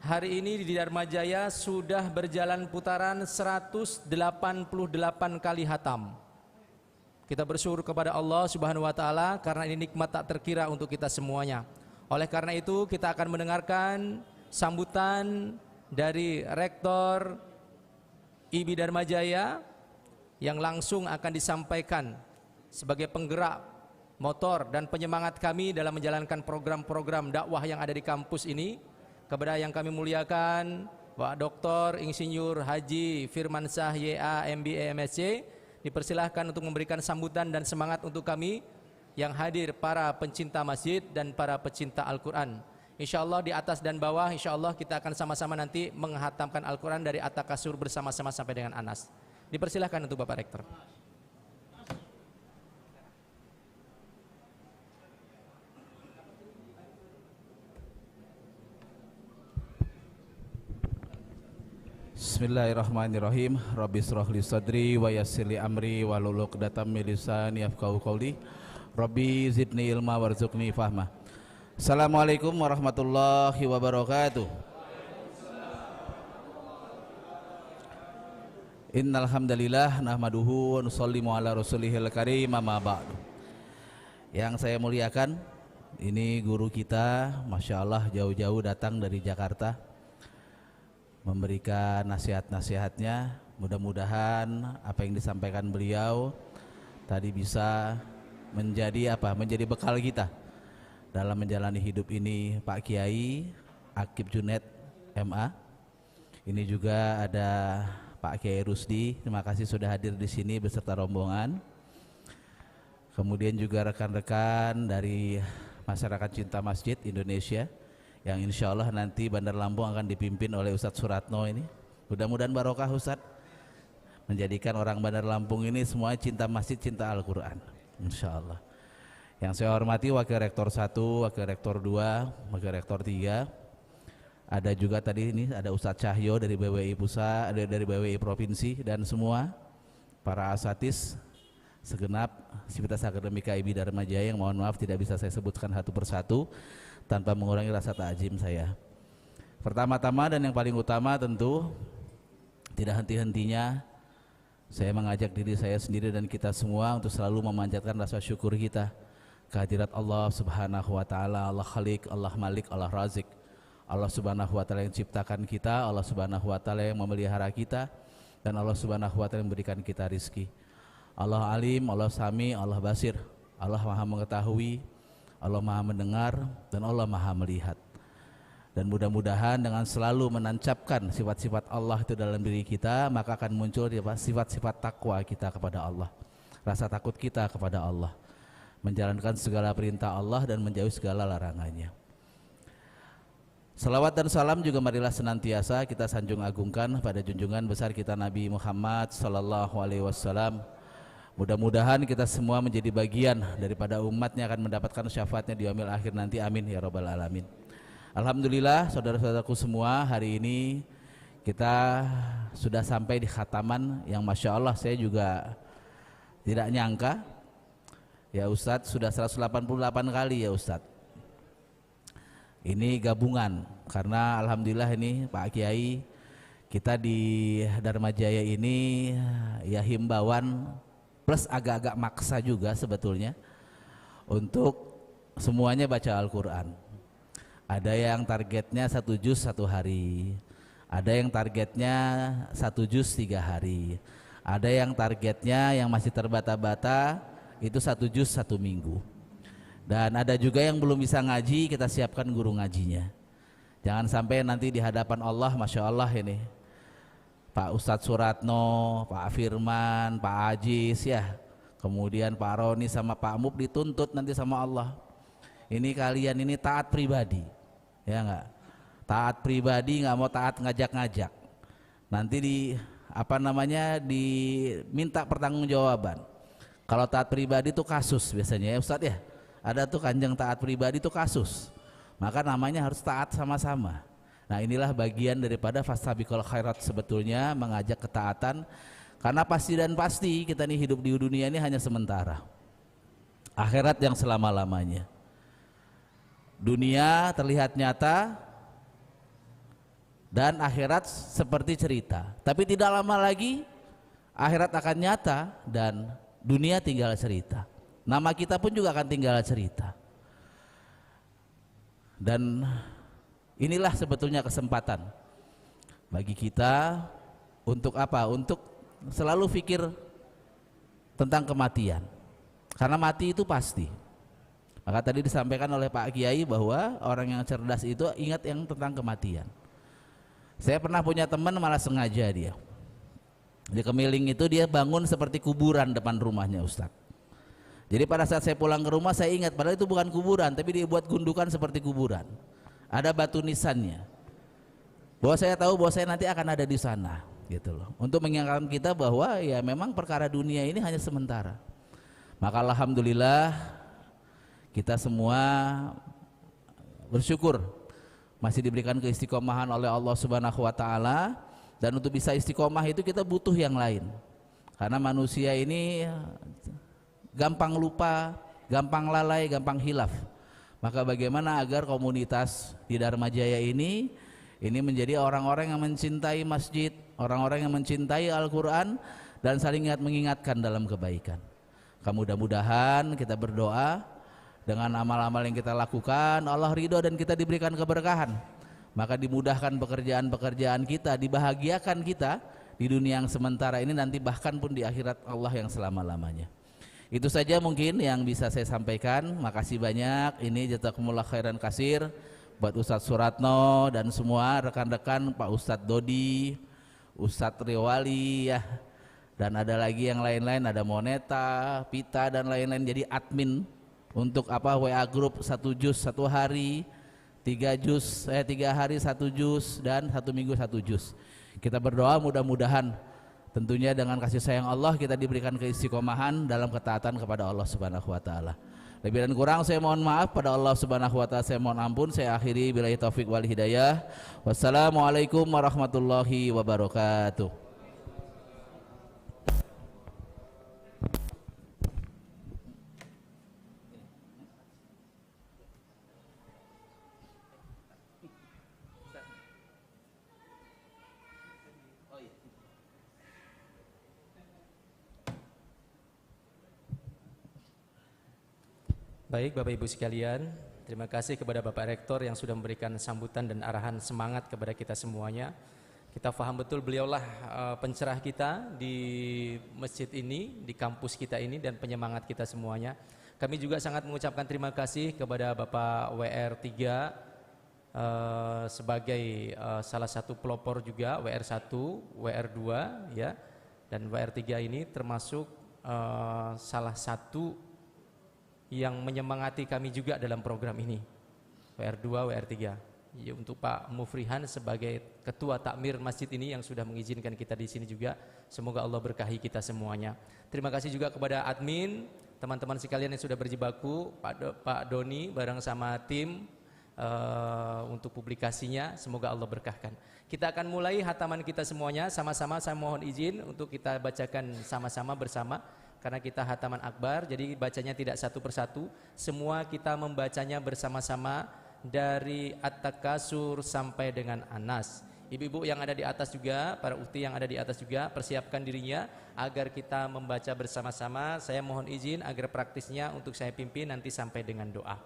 Hari ini di Dharma Jaya sudah berjalan putaran 188 kali hatam. Kita bersyukur kepada Allah Subhanahu Wa Taala karena ini nikmat tak terkira untuk kita semuanya. Oleh karena itu kita akan mendengarkan sambutan dari Rektor IB Dharma Jaya yang langsung akan disampaikan sebagai penggerak motor dan penyemangat kami dalam menjalankan program-program dakwah yang ada di kampus ini. Kepada yang kami muliakan Pak Dr. Insinyur Haji Firmansyah YA MBA MSc, dipersilahkan untuk memberikan sambutan dan semangat untuk kami yang hadir, para pencinta masjid dan para pecinta Al-Quran. InsyaAllah di atas dan bawah InsyaAllah kita akan sama-sama nanti menghatamkan Al-Quran dari At-Takasur bersama-sama sampai dengan Anas. Dipersilahkan untuk Bapak Rektor. Bismillahirrahmanirrahim. Rabbi shrah li sadri wa yassir li amri wahlul 'uqdatam min lisani yafqahu qawli. Rabbi zidni ilma warzuqni fahma. Assalamualaikum warahmatullahi wabarakatuh. Innal hamdalillah nahmaduhu wa nusallimu ala rasulihil karim amma ba'du. Yang saya muliakan, ini guru kita, Masya Allah jauh-jauh datang dari Jakarta memberikan nasihat-nasihatnya. Mudah-mudahan apa yang disampaikan beliau tadi bisa menjadi menjadi bekal kita dalam menjalani hidup ini. Pak Kiai Akib Junaid MA, ini juga ada Pak Kiai Rusdi, terima kasih sudah hadir di sini beserta rombongan. Kemudian juga rekan-rekan dari masyarakat cinta masjid Indonesia yang insya Allah nanti Bandar Lampung akan dipimpin oleh Ustadz Suratno ini. Mudah-mudahan barokah Ustadz, menjadikan orang Bandar Lampung ini semua cinta masjid, cinta Al-Quran, insya Allah. Yang saya hormati Wakil Rektor 1, Wakil Rektor 2, Wakil Rektor 3. Ada juga tadi ini ada Ustadz Cahyo dari BWI Pusat, ada dari BWI Provinsi, dan semua para asatis, segenap Sivitas Akademika IB Dharma Jaya yang mohon maaf tidak bisa saya sebutkan satu persatu tanpa mengurangi rasa takjim saya. Pertama-tama dan yang paling utama tentu tidak henti-hentinya saya mengajak diri saya sendiri dan kita semua untuk selalu memanjatkan rasa syukur kita kehadirat Allah Subhanahu wa taala, Allah Khaliq, Allah Malik, Allah Razik. Allah Subhanahu wa taala yang ciptakan kita, Allah Subhanahu wa taala yang memelihara kita, dan Allah Subhanahu wa taala yang memberikan kita rizki. Allah Alim, Allah Sami, Allah Basir. Allah Maha mengetahui, Allah Maha mendengar, dan Allah Maha melihat. Dan mudah-mudahan dengan selalu menancapkan sifat-sifat Allah itu dalam diri kita, maka akan muncul sifat-sifat takwa kita kepada Allah, rasa takut kita kepada Allah, menjalankan segala perintah Allah dan menjauhi segala larangannya. Salawat dan salam juga marilah senantiasa kita sanjung agungkan pada junjungan besar kita Nabi Muhammad sallallahu alaihi wasallam. Mudah-mudahan kita semua menjadi bagian daripada umatnya akan mendapatkan syafaatnya di yaumil akhir nanti, amin ya rabbal alamin. Alhamdulillah saudara-saudaraku semua, hari ini kita sudah sampai di khataman yang Masya Allah saya juga tidak nyangka ya Ustadz, sudah 188 kali ya Ustadz. Ini gabungan, karena Alhamdulillah ini Pak Kiai, kita di Dharma Jaya ini ya himbauan plus agak-agak maksa juga sebetulnya untuk semuanya baca Al-Quran. Ada yang targetnya 1 juz 1 hari, ada yang targetnya 1 juz 3 hari, ada yang targetnya yang masih terbata-bata itu 1 juz 1 minggu. Dan ada juga yang belum bisa ngaji, kita siapkan guru ngajinya. Jangan sampai nanti di hadapan Allah, Masya Allah ini Pak Ustadz Suratno, Pak Firman, Pak Ajis ya, kemudian Pak Roni sama Pak Mub dituntut nanti sama Allah. Ini kalian ini taat pribadi, ya enggak? Taat pribadi, nggak mau taat ngajak-ngajak. Nanti diminta pertanggungjawaban. Kalau taat pribadi itu kasus biasanya ya Ustadz ya. Ada tuh kanjeng taat pribadi itu kasus. Maka namanya harus taat sama-sama. Nah inilah bagian daripada fastabiqul khairat sebetulnya, mengajak ketaatan. Karena pasti dan pasti kita nih hidup di dunia ini hanya sementara. Akhirat yang selama-lamanya. Dunia terlihat nyata dan akhirat seperti cerita. Tapi tidak lama lagi akhirat akan nyata dan dunia tinggal cerita. Nama kita pun juga akan tinggal cerita. Dan inilah sebetulnya kesempatan bagi kita untuk apa? Untuk selalu pikir tentang kematian. Karena mati itu pasti. Maka tadi disampaikan oleh Pak Kiai bahwa orang yang cerdas itu ingat yang tentang kematian. Saya pernah punya teman malah sengaja dia di Kemiling itu dia bangun seperti kuburan depan rumahnya Ustadz. Jadi pada saat saya pulang ke rumah saya ingat padahal itu bukan kuburan, tapi dia buat gundukan seperti kuburan. Ada batu nisannya. Bahwa saya tahu bahwa saya nanti akan ada di sana, gitu loh. Untuk mengingatkan kita bahwa ya memang perkara dunia ini hanya sementara. Maka alhamdulillah kita semua bersyukur masih diberikan keistiqomahan oleh Allah Subhanahu wa taala, dan untuk bisa istiqomah itu kita butuh yang lain. Karena manusia ini gampang lupa, gampang lalai, gampang hilaf. Maka bagaimana agar komunitas di Dharma Jaya ini menjadi orang-orang yang mencintai masjid, orang-orang yang mencintai Al-Quran dan saling mengingatkan dalam kebaikan. Mudah-mudahan kita berdoa dengan amal-amal yang kita lakukan Allah ridho dan kita diberikan keberkahan. Maka dimudahkan pekerjaan-pekerjaan kita, dibahagiakan kita di dunia yang sementara ini, nanti bahkan pun di akhirat Allah yang selama-lamanya. Itu saja mungkin yang bisa saya sampaikan. Makasih banyak. Ini jazakumullah khairan kasir buat Ustadz Suratno dan semua rekan-rekan, Pak Ustadz Dodi, Ustadz Riwali ya, dan ada lagi yang lain-lain, ada Moneta, Pita dan lain-lain, jadi admin untuk apa WA group 1 juz 1 hari, 3 hari 1 juz dan 1 minggu 1 juz. Kita berdoa mudah-mudahan tentunya dengan kasih sayang Allah kita diberikan keistiqomahan dalam ketaatan kepada Allah Subhanahu wa taala. Lebih dan kurang saya mohon maaf, pada Allah Subhanahu wa taala saya mohon ampun. Saya akhiri billahi taufik wal hidayah. Wassalamualaikum warahmatullahi wabarakatuh. Baik Bapak Ibu sekalian, terima kasih kepada Bapak Rektor yang sudah memberikan sambutan dan arahan semangat kepada kita semuanya. Kita paham betul beliaulah pencerah kita di masjid ini, di kampus kita ini, dan penyemangat kita semuanya. Kami juga sangat mengucapkan terima kasih kepada Bapak WR3 sebagai salah satu pelopor juga, WR1, WR2 ya. Dan WR3 ini termasuk salah satu yang menyemangati kami juga dalam program ini, WR2, WR3 ya, untuk Pak Mufrihan sebagai ketua takmir masjid ini yang sudah mengizinkan kita di sini juga. Semoga Allah berkahi kita semuanya. Terima kasih juga kepada admin, teman-teman sekalian yang sudah berjibaku, Pak Doni bareng sama tim untuk publikasinya. Semoga Allah berkahkan. Kita akan mulai hataman kita semuanya sama-sama. Saya mohon izin untuk kita bacakan sama-sama bersama, karena kita hataman akbar, jadi bacanya tidak satu persatu. Semua kita membacanya bersama-sama dari At-Takasur sampai dengan An-Nas. Ibu-ibu yang ada di atas juga, para ukti yang ada di atas juga, persiapkan dirinya agar kita membaca bersama-sama. Saya mohon izin agar praktisnya untuk saya pimpin nanti sampai dengan doa.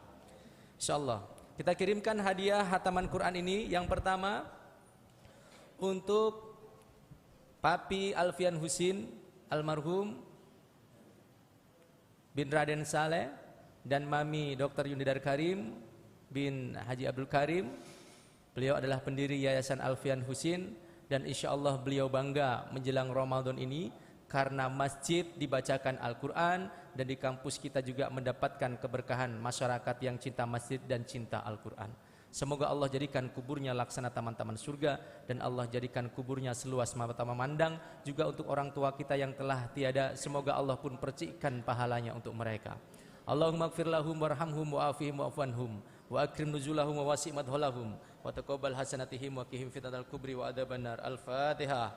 InsyaAllah kita kirimkan hadiah hataman Quran ini. Yang pertama untuk Papi Alfian Husin almarhum bin Raden Saleh dan Mami Dr. Yunidar Karim bin Haji Abdul Karim. Beliau adalah pendiri Yayasan Alfian Husin, dan insya Allah beliau bangga menjelang Ramadan ini karena masjid dibacakan Al-Quran, dan di kampus kita juga mendapatkan keberkahan masyarakat yang cinta masjid dan cinta Al-Quran. Semoga Allah jadikan kuburnya laksana taman-taman surga, dan Allah jadikan kuburnya seluas mata memandang. Juga untuk orang tua kita yang telah tiada, semoga Allah pun percikkan pahalanya untuk mereka. Allahumma gfir lahum warhamhum wa'afihim wa'afanhum wa akrim nuzulahum wa wasi' madholahum wa taqabbal hasanatihim wa qihim fitnatal kubri wa adzaban nar. Al-Fatihah.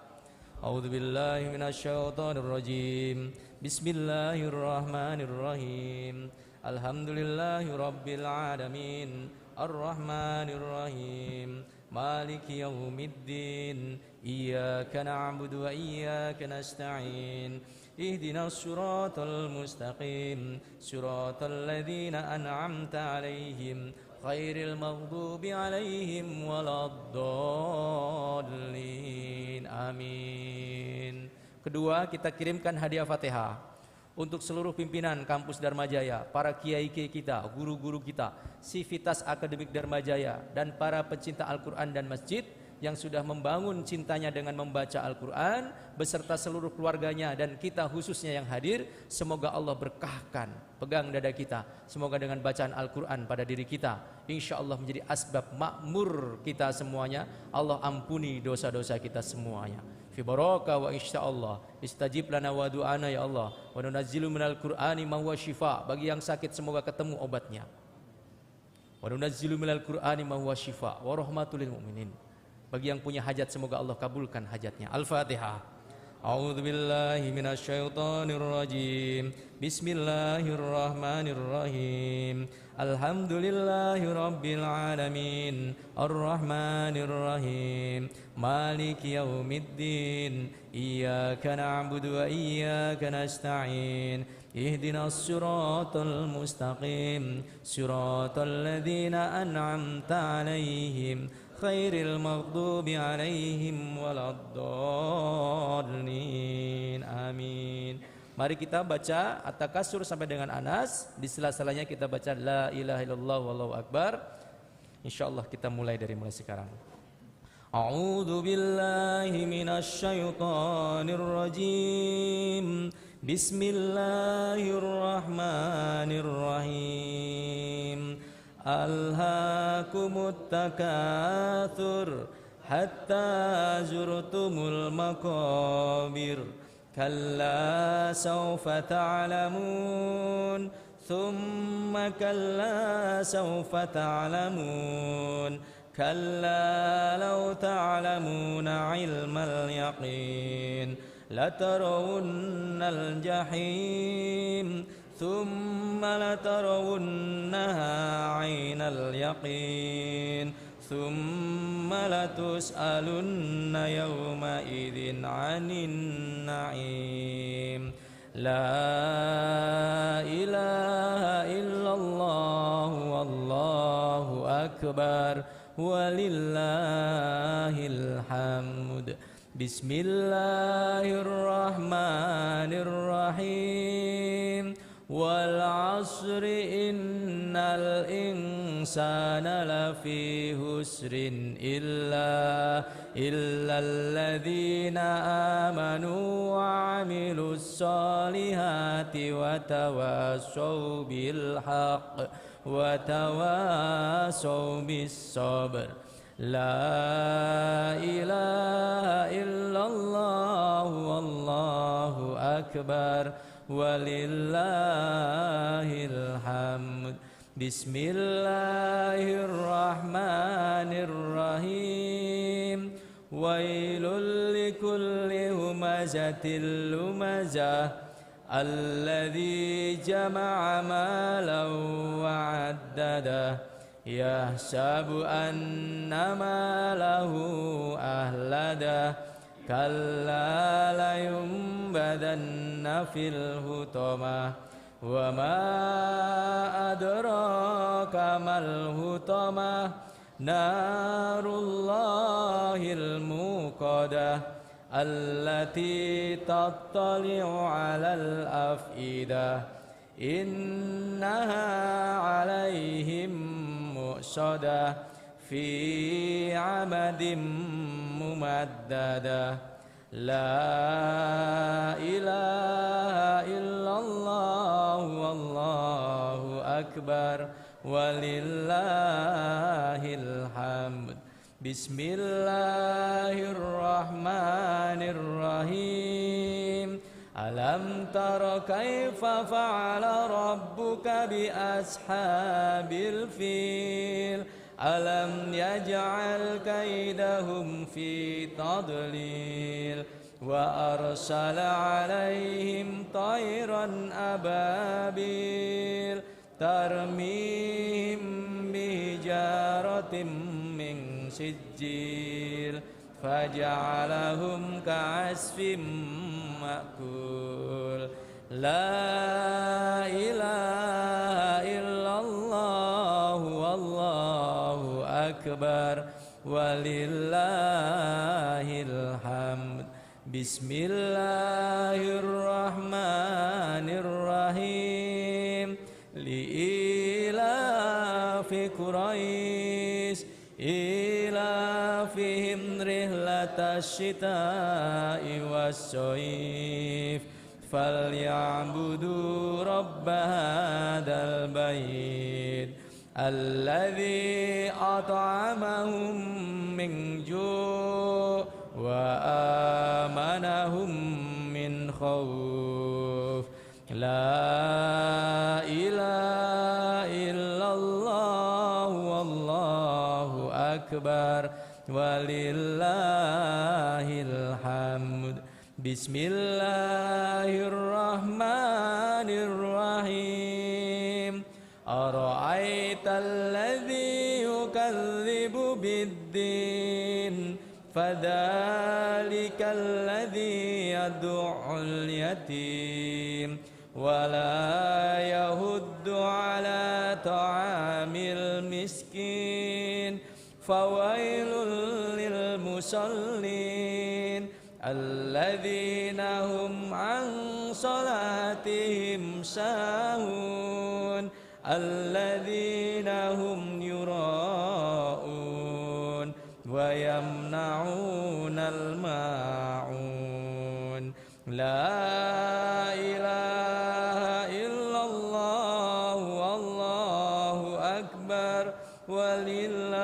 A'udzu billahi minasyaitonir rajim. Bismillahirrahmanirrahim. Alhamdulillahi rabbil alamin. Ar-Rahmanir-Rahim. Maliki yaumiddin. Iyyaka na'budu wa iyyaka nasta'in. Ihdinas siratal mustaqim. Siratal ladzina an'amta 'alaihim ghairil maghdubi 'alaihim waladdallin. Amin. Kedua, kita kirimkan hadiah Fatihah untuk seluruh pimpinan kampus Dharma Jaya, para kiai-kiai kita, guru-guru kita, sivitas akademik Dharma Jaya, dan para pecinta Al-Quran dan masjid yang sudah membangun cintanya dengan membaca Al-Quran beserta seluruh keluarganya dan kita khususnya yang hadir. Semoga Allah berkahkan, pegang dada kita. Semoga dengan bacaan Al-Quran pada diri kita, insya Allah menjadi asbab makmur kita semuanya. Allah ampuni dosa-dosa kita semuanya. Fi baraka wa insyaallah istajib lana wa du'ana ya Allah, wa nunazzilu minal qur'ani ma huwa syifa. Bagi yang sakit semoga ketemu obatnya. Wa nunazzilu minal qur'ani ma huwa syifa wa rahmatul lil mu'minin. Bagi yang punya hajat semoga Allah kabulkan hajatnya. Al-Fatihah. A'udzu billahi minasyaitonir rajim. Bismillahirrahmanirrahim. Alhamdulillahi rabbil alamin. Ar-Rahmanir Rahim. Maliki yaumiddin. Iyyaka na'budu wa iyyaka nasta'in. Ihdinas siratal mustaqim. Siratal ladzina an'amta 'alaihim ghairil maghdubi 'alaihim waladdallin. Amin. Mari kita baca At-Takasur sampai dengan Anas. Di sela-selanya kita baca La ilaha illallah wallahu akbar. Insyaallah kita mulai sekarang. A'udzu billahi minasy syaithanir rajim. Bismillahirrahmanirrahim. Alhaakumut takatsur hatta zurtumul maqabir. Kalla sawfa ta'lamun. Thumma kalla sawfa ta'lamun. Kalla law ta'lamuna 'ilmal yaqin latarawunnal jahim. Thumma latarawunnaha 'ainal yaqin. Thumma latus'alunna yawma idzin 'anin na'im. La ilaha illallah أكبر ولله الحمد بسم الله الرحمن الرحيم والعصر إن الإنسان لفي خسر إلا الذين آمنوا وعملوا الصالحات وتواصوا بالحق وتواصوا بالصبر لا إله إلا الله والله أكبر ولله الحمد بسم الله الرحمن الرحيم ويل لكل همزة لمزة الذي جمع مالا وعدده يحسب أن ماله أهلده كلا لينبذن في الحطمة وما أدراك ما الحطمة نار الله الموقدة التي تطلع على الأفئدة إنها عليهم مؤصدة في عمد ممددة لا إله إلا الله والله أكبر ولله الحمد بسم الله الرحمن الرحيم ألم تر كيف فعل ربك بأصحاب الفيل ألم يجعل كيدهم في تضليل وأرسل عليهم طيرا أبابيل ترميهم بحجارة من سجيل فجعلهم كعصف مأكول لا إله إلا الله والله أكبر ولله الحمد بسم الله الرحمن الرحيم لإيلاف قريش إيلافهم رحلة الشتاء والصيف فليعبدوا رب هذا البيت الذي أطعمهم من جوع وآمنهم من خوف لا إله إلا الله والله أكبر ولله الحمد بسم الله الرحمن الرحيم أرأيت الذي يكذب بالدين فذلك الذي يدع اليتيم ولا يهد على طعام المسكين فويل للمصلين الذين هم عن صلاتهم ساهون الذين هم يراءون ويمنعون الماعون لا إله إلا الله والله أكبر ولله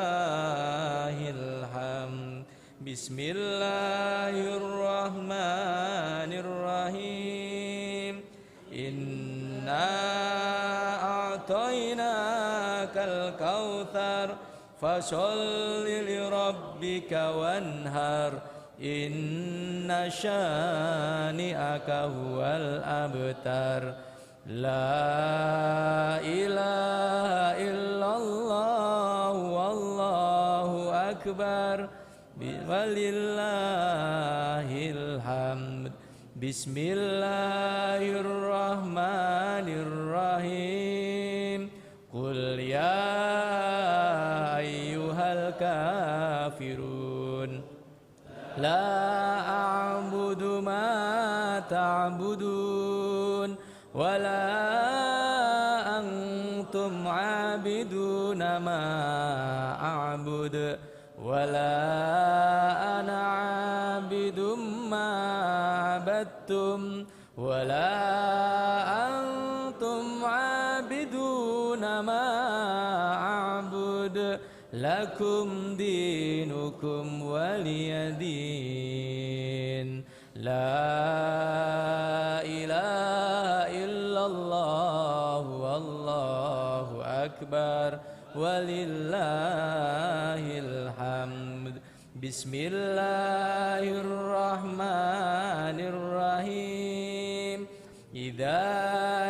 الحمد بسم الله الرحمن الرحيم إنا أعطيناك الكوثر فصل لربك وانهر إن شانئك هو الأبتر لا إله إلا الله والله أكبر ولله الحمد بسم الله الرحمن الرحيم قل يا الكافرون لا أعبد ما تعبدون ولا أنتم عابدون ما أعبد ولا أنا عابد ما عبدتم ولا أنتم عابدون ما أعبد لكم دينكم ولي دين لا إله إلا الله والله أكبر ولله الحمد بسم الله الرحمن الرحيم إذا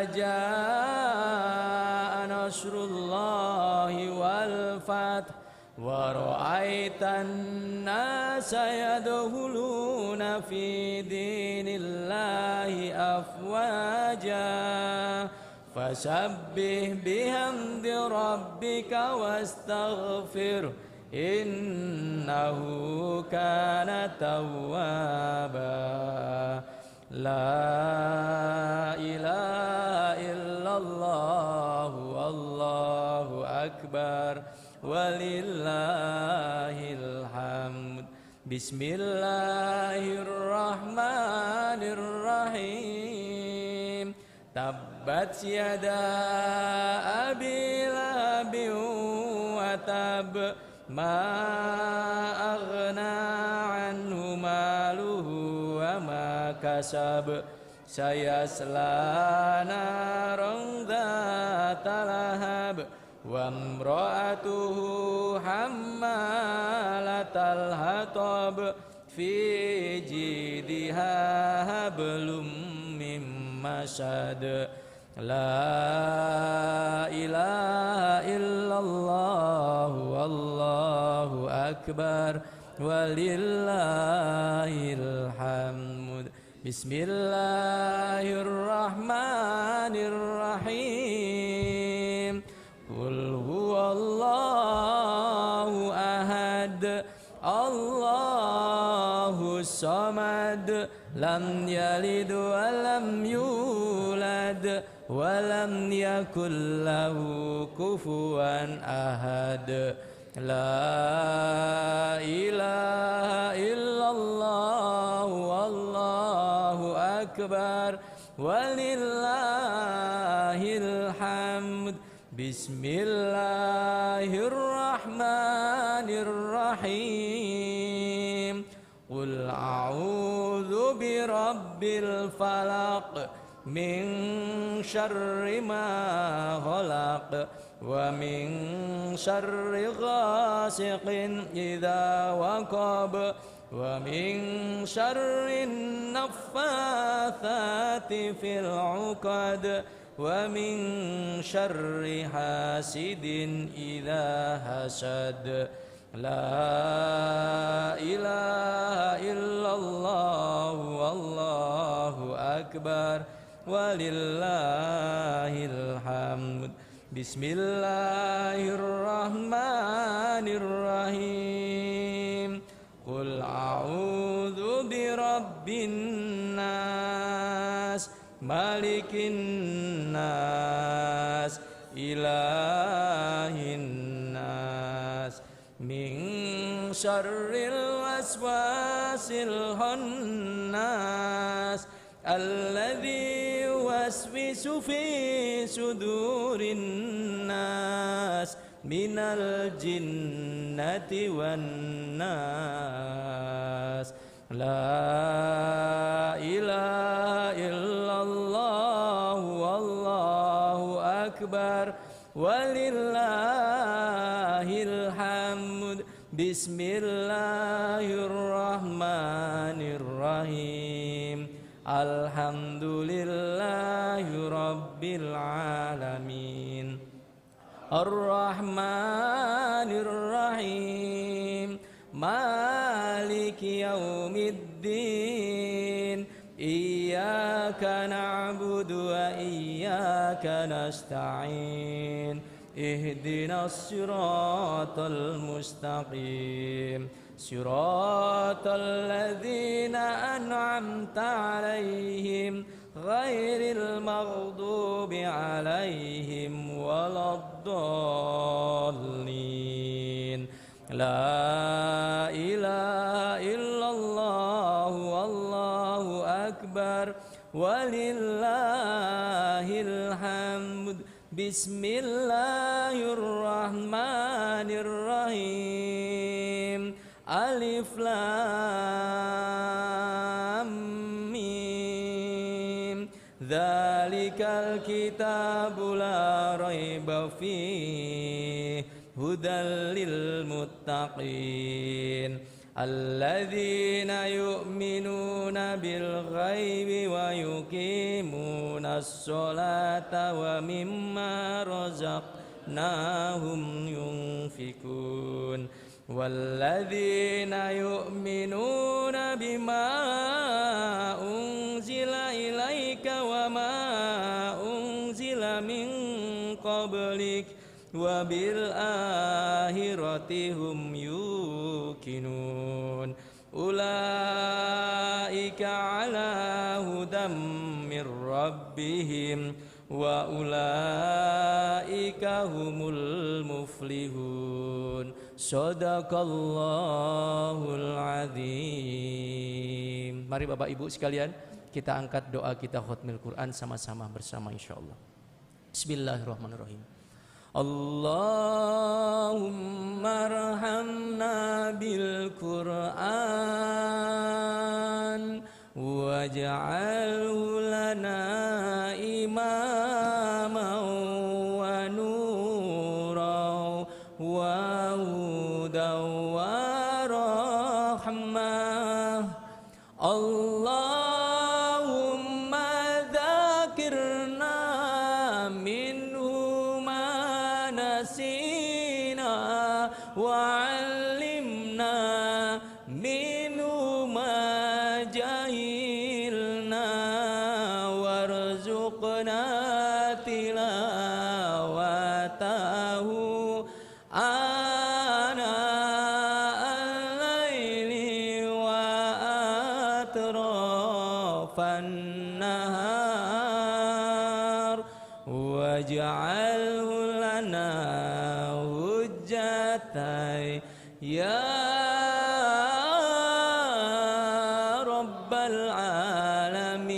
جاء نصر الله والفتح ورأيت الناس يدخلون في دين الله أفواجا فسبح بحمد ربك واستغفره إنه كان توابا لا إله إلا الله والله أكبر ولله الحمد بسم الله الرحمن الرحيم تبت يدا أبي لهب وتب ما أغنى عنه ماله وما كسب سيصلى نارا ذات لهب وامرأته حمالة الحطب في جيدها حبل من مسد لا إله إلا الله والله أكبر ولله الحمد بسم الله الرحمن الرحيم قل هو الله أحد الله الصمد لم يلد ولم يولد ولم يكن له كفوا أحد لا إله إلا الله والله أكبر ولله الحمد بسم الله الرحمن الرحيم قل أعوذ برب الفلق من شر ما خلق ومن شر غاسق إذا وقب ومن شر النفاثات في العقد ومن شر حاسد إذا حسد لا إله إلا الله والله أكبر ولله الحمد بسم الله الرحمن الرحيم قل أعوذ برب الناس مالك الناس إله الناس من شر الوسواس الخناس الذي يوسوس في صدور الناس من الجنة والناس لا إله إلا الله والله أكبر ولله الحمد بسم الله الرحمن الرحيم الحمد لله رب العالمين الرحمن الرحيم مالك يوم الدين إياك نعبد وإياك نستعين اهدنا الصراط المستقيم صراط الذين أنعمت عليهم غير المغضوب عليهم ولا الضالين لا إله إلا الله والله أكبر ولله الحمد بسم الله الرحمن الرحيم ألف لام ميم ذلك الكتاب لا ريب فيه هدى للمتقين الذين يؤمنون بالغيب ويقيمون الصلاة ومما رزقناهم ينفقون والذين يؤمنون بما أنزل إليك وما أنزل من قبلك وبالآخرة هم يوقنون أولئك على هدى من ربهم وأولئك هم المفلحون Sadaqallahul azim. Mari Bapak Ibu sekalian, kita angkat doa kita khatmil Quran sama-sama bersama insyaallah. Bismillahirrahmanirrahim. Allahumma arhamna bil Quran waj'alhu lana imaman wa nuran wa hudan wa rahmah. Allahumma dzakirna minhu ma nasina wa 'allimna minhu ma jahilna warzuqna tilawatahu ana al-laili wa atrafan nahar waj'alhu lana hujjatai ya rabbal alamin.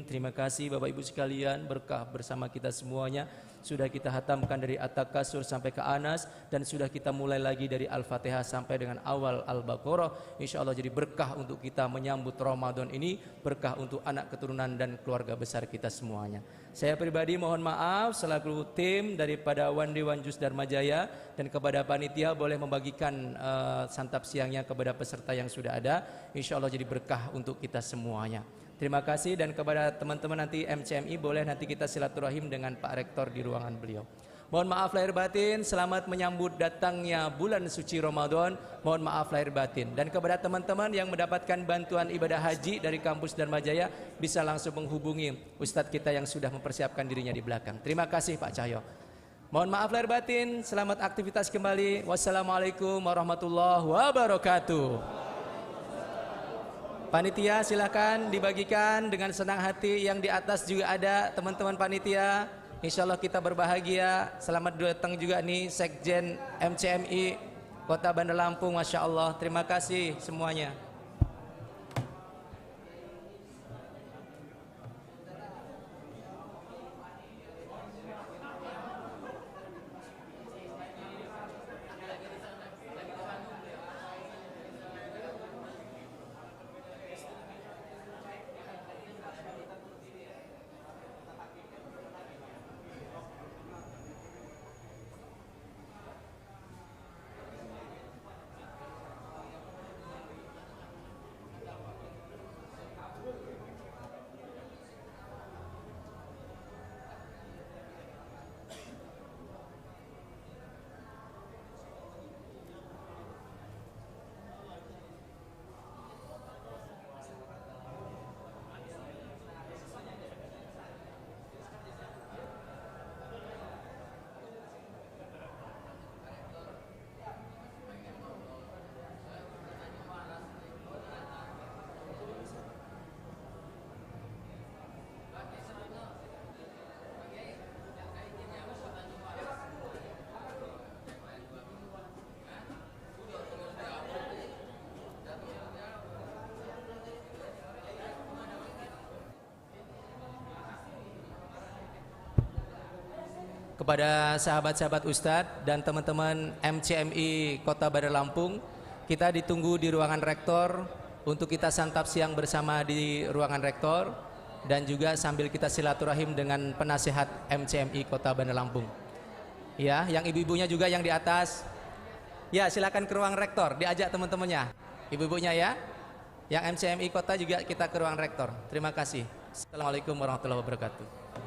Terima kasih Bapak Ibu sekalian, berkah bersama kita semuanya. Sudah kita hatamkan dari At-Takasur sampai ke Anas, dan sudah kita mulai lagi dari Al-Fatihah sampai dengan awal Al-Baqarah. Insya Allah jadi berkah untuk kita menyambut Ramadan ini, berkah untuk anak keturunan dan keluarga besar kita semuanya. Saya pribadi mohon maaf selaku tim daripada One Day One Juz Dharma Jaya, dan kepada panitia boleh membagikan santap siangnya kepada peserta yang sudah ada. Insya Allah jadi berkah untuk kita semuanya. Terima kasih, dan kepada teman-teman nanti MCMI boleh nanti kita silaturahim dengan Pak Rektor di ruangan beliau. Mohon maaf lahir batin, selamat menyambut datangnya bulan suci Ramadan. Mohon maaf lahir batin. Dan kepada teman-teman yang mendapatkan bantuan ibadah haji dari kampus Dharma Jaya, bisa langsung menghubungi Ustadz kita yang sudah mempersiapkan dirinya di belakang. Terima kasih Pak Cahyo. Mohon maaf lahir batin, selamat aktivitas kembali. Wassalamualaikum warahmatullahi wabarakatuh. Panitia silakan dibagikan dengan senang hati. Yang di atas juga ada teman-teman panitia. Insya Allah kita berbahagia. Selamat datang juga nih Sekjen MCMI Kota Bandar Lampung. Masya Allah. Terima kasih semuanya. kepada sahabat-sahabat Ustadz dan teman-teman MCMI Kota Bandar Lampung. Kita ditunggu di ruangan rektor untuk kita santap siang bersama di ruangan rektor dan juga sambil kita silaturahim dengan penasihat MCMI Kota Bandar Lampung. Ya, yang ibu-ibunya juga yang di atas. Ya, silakan ke ruang rektor, diajak teman-temannya. Ibu-ibunya ya. Yang MCMI Kota juga kita ke ruang rektor. Terima kasih. Assalamualaikum warahmatullahi wabarakatuh.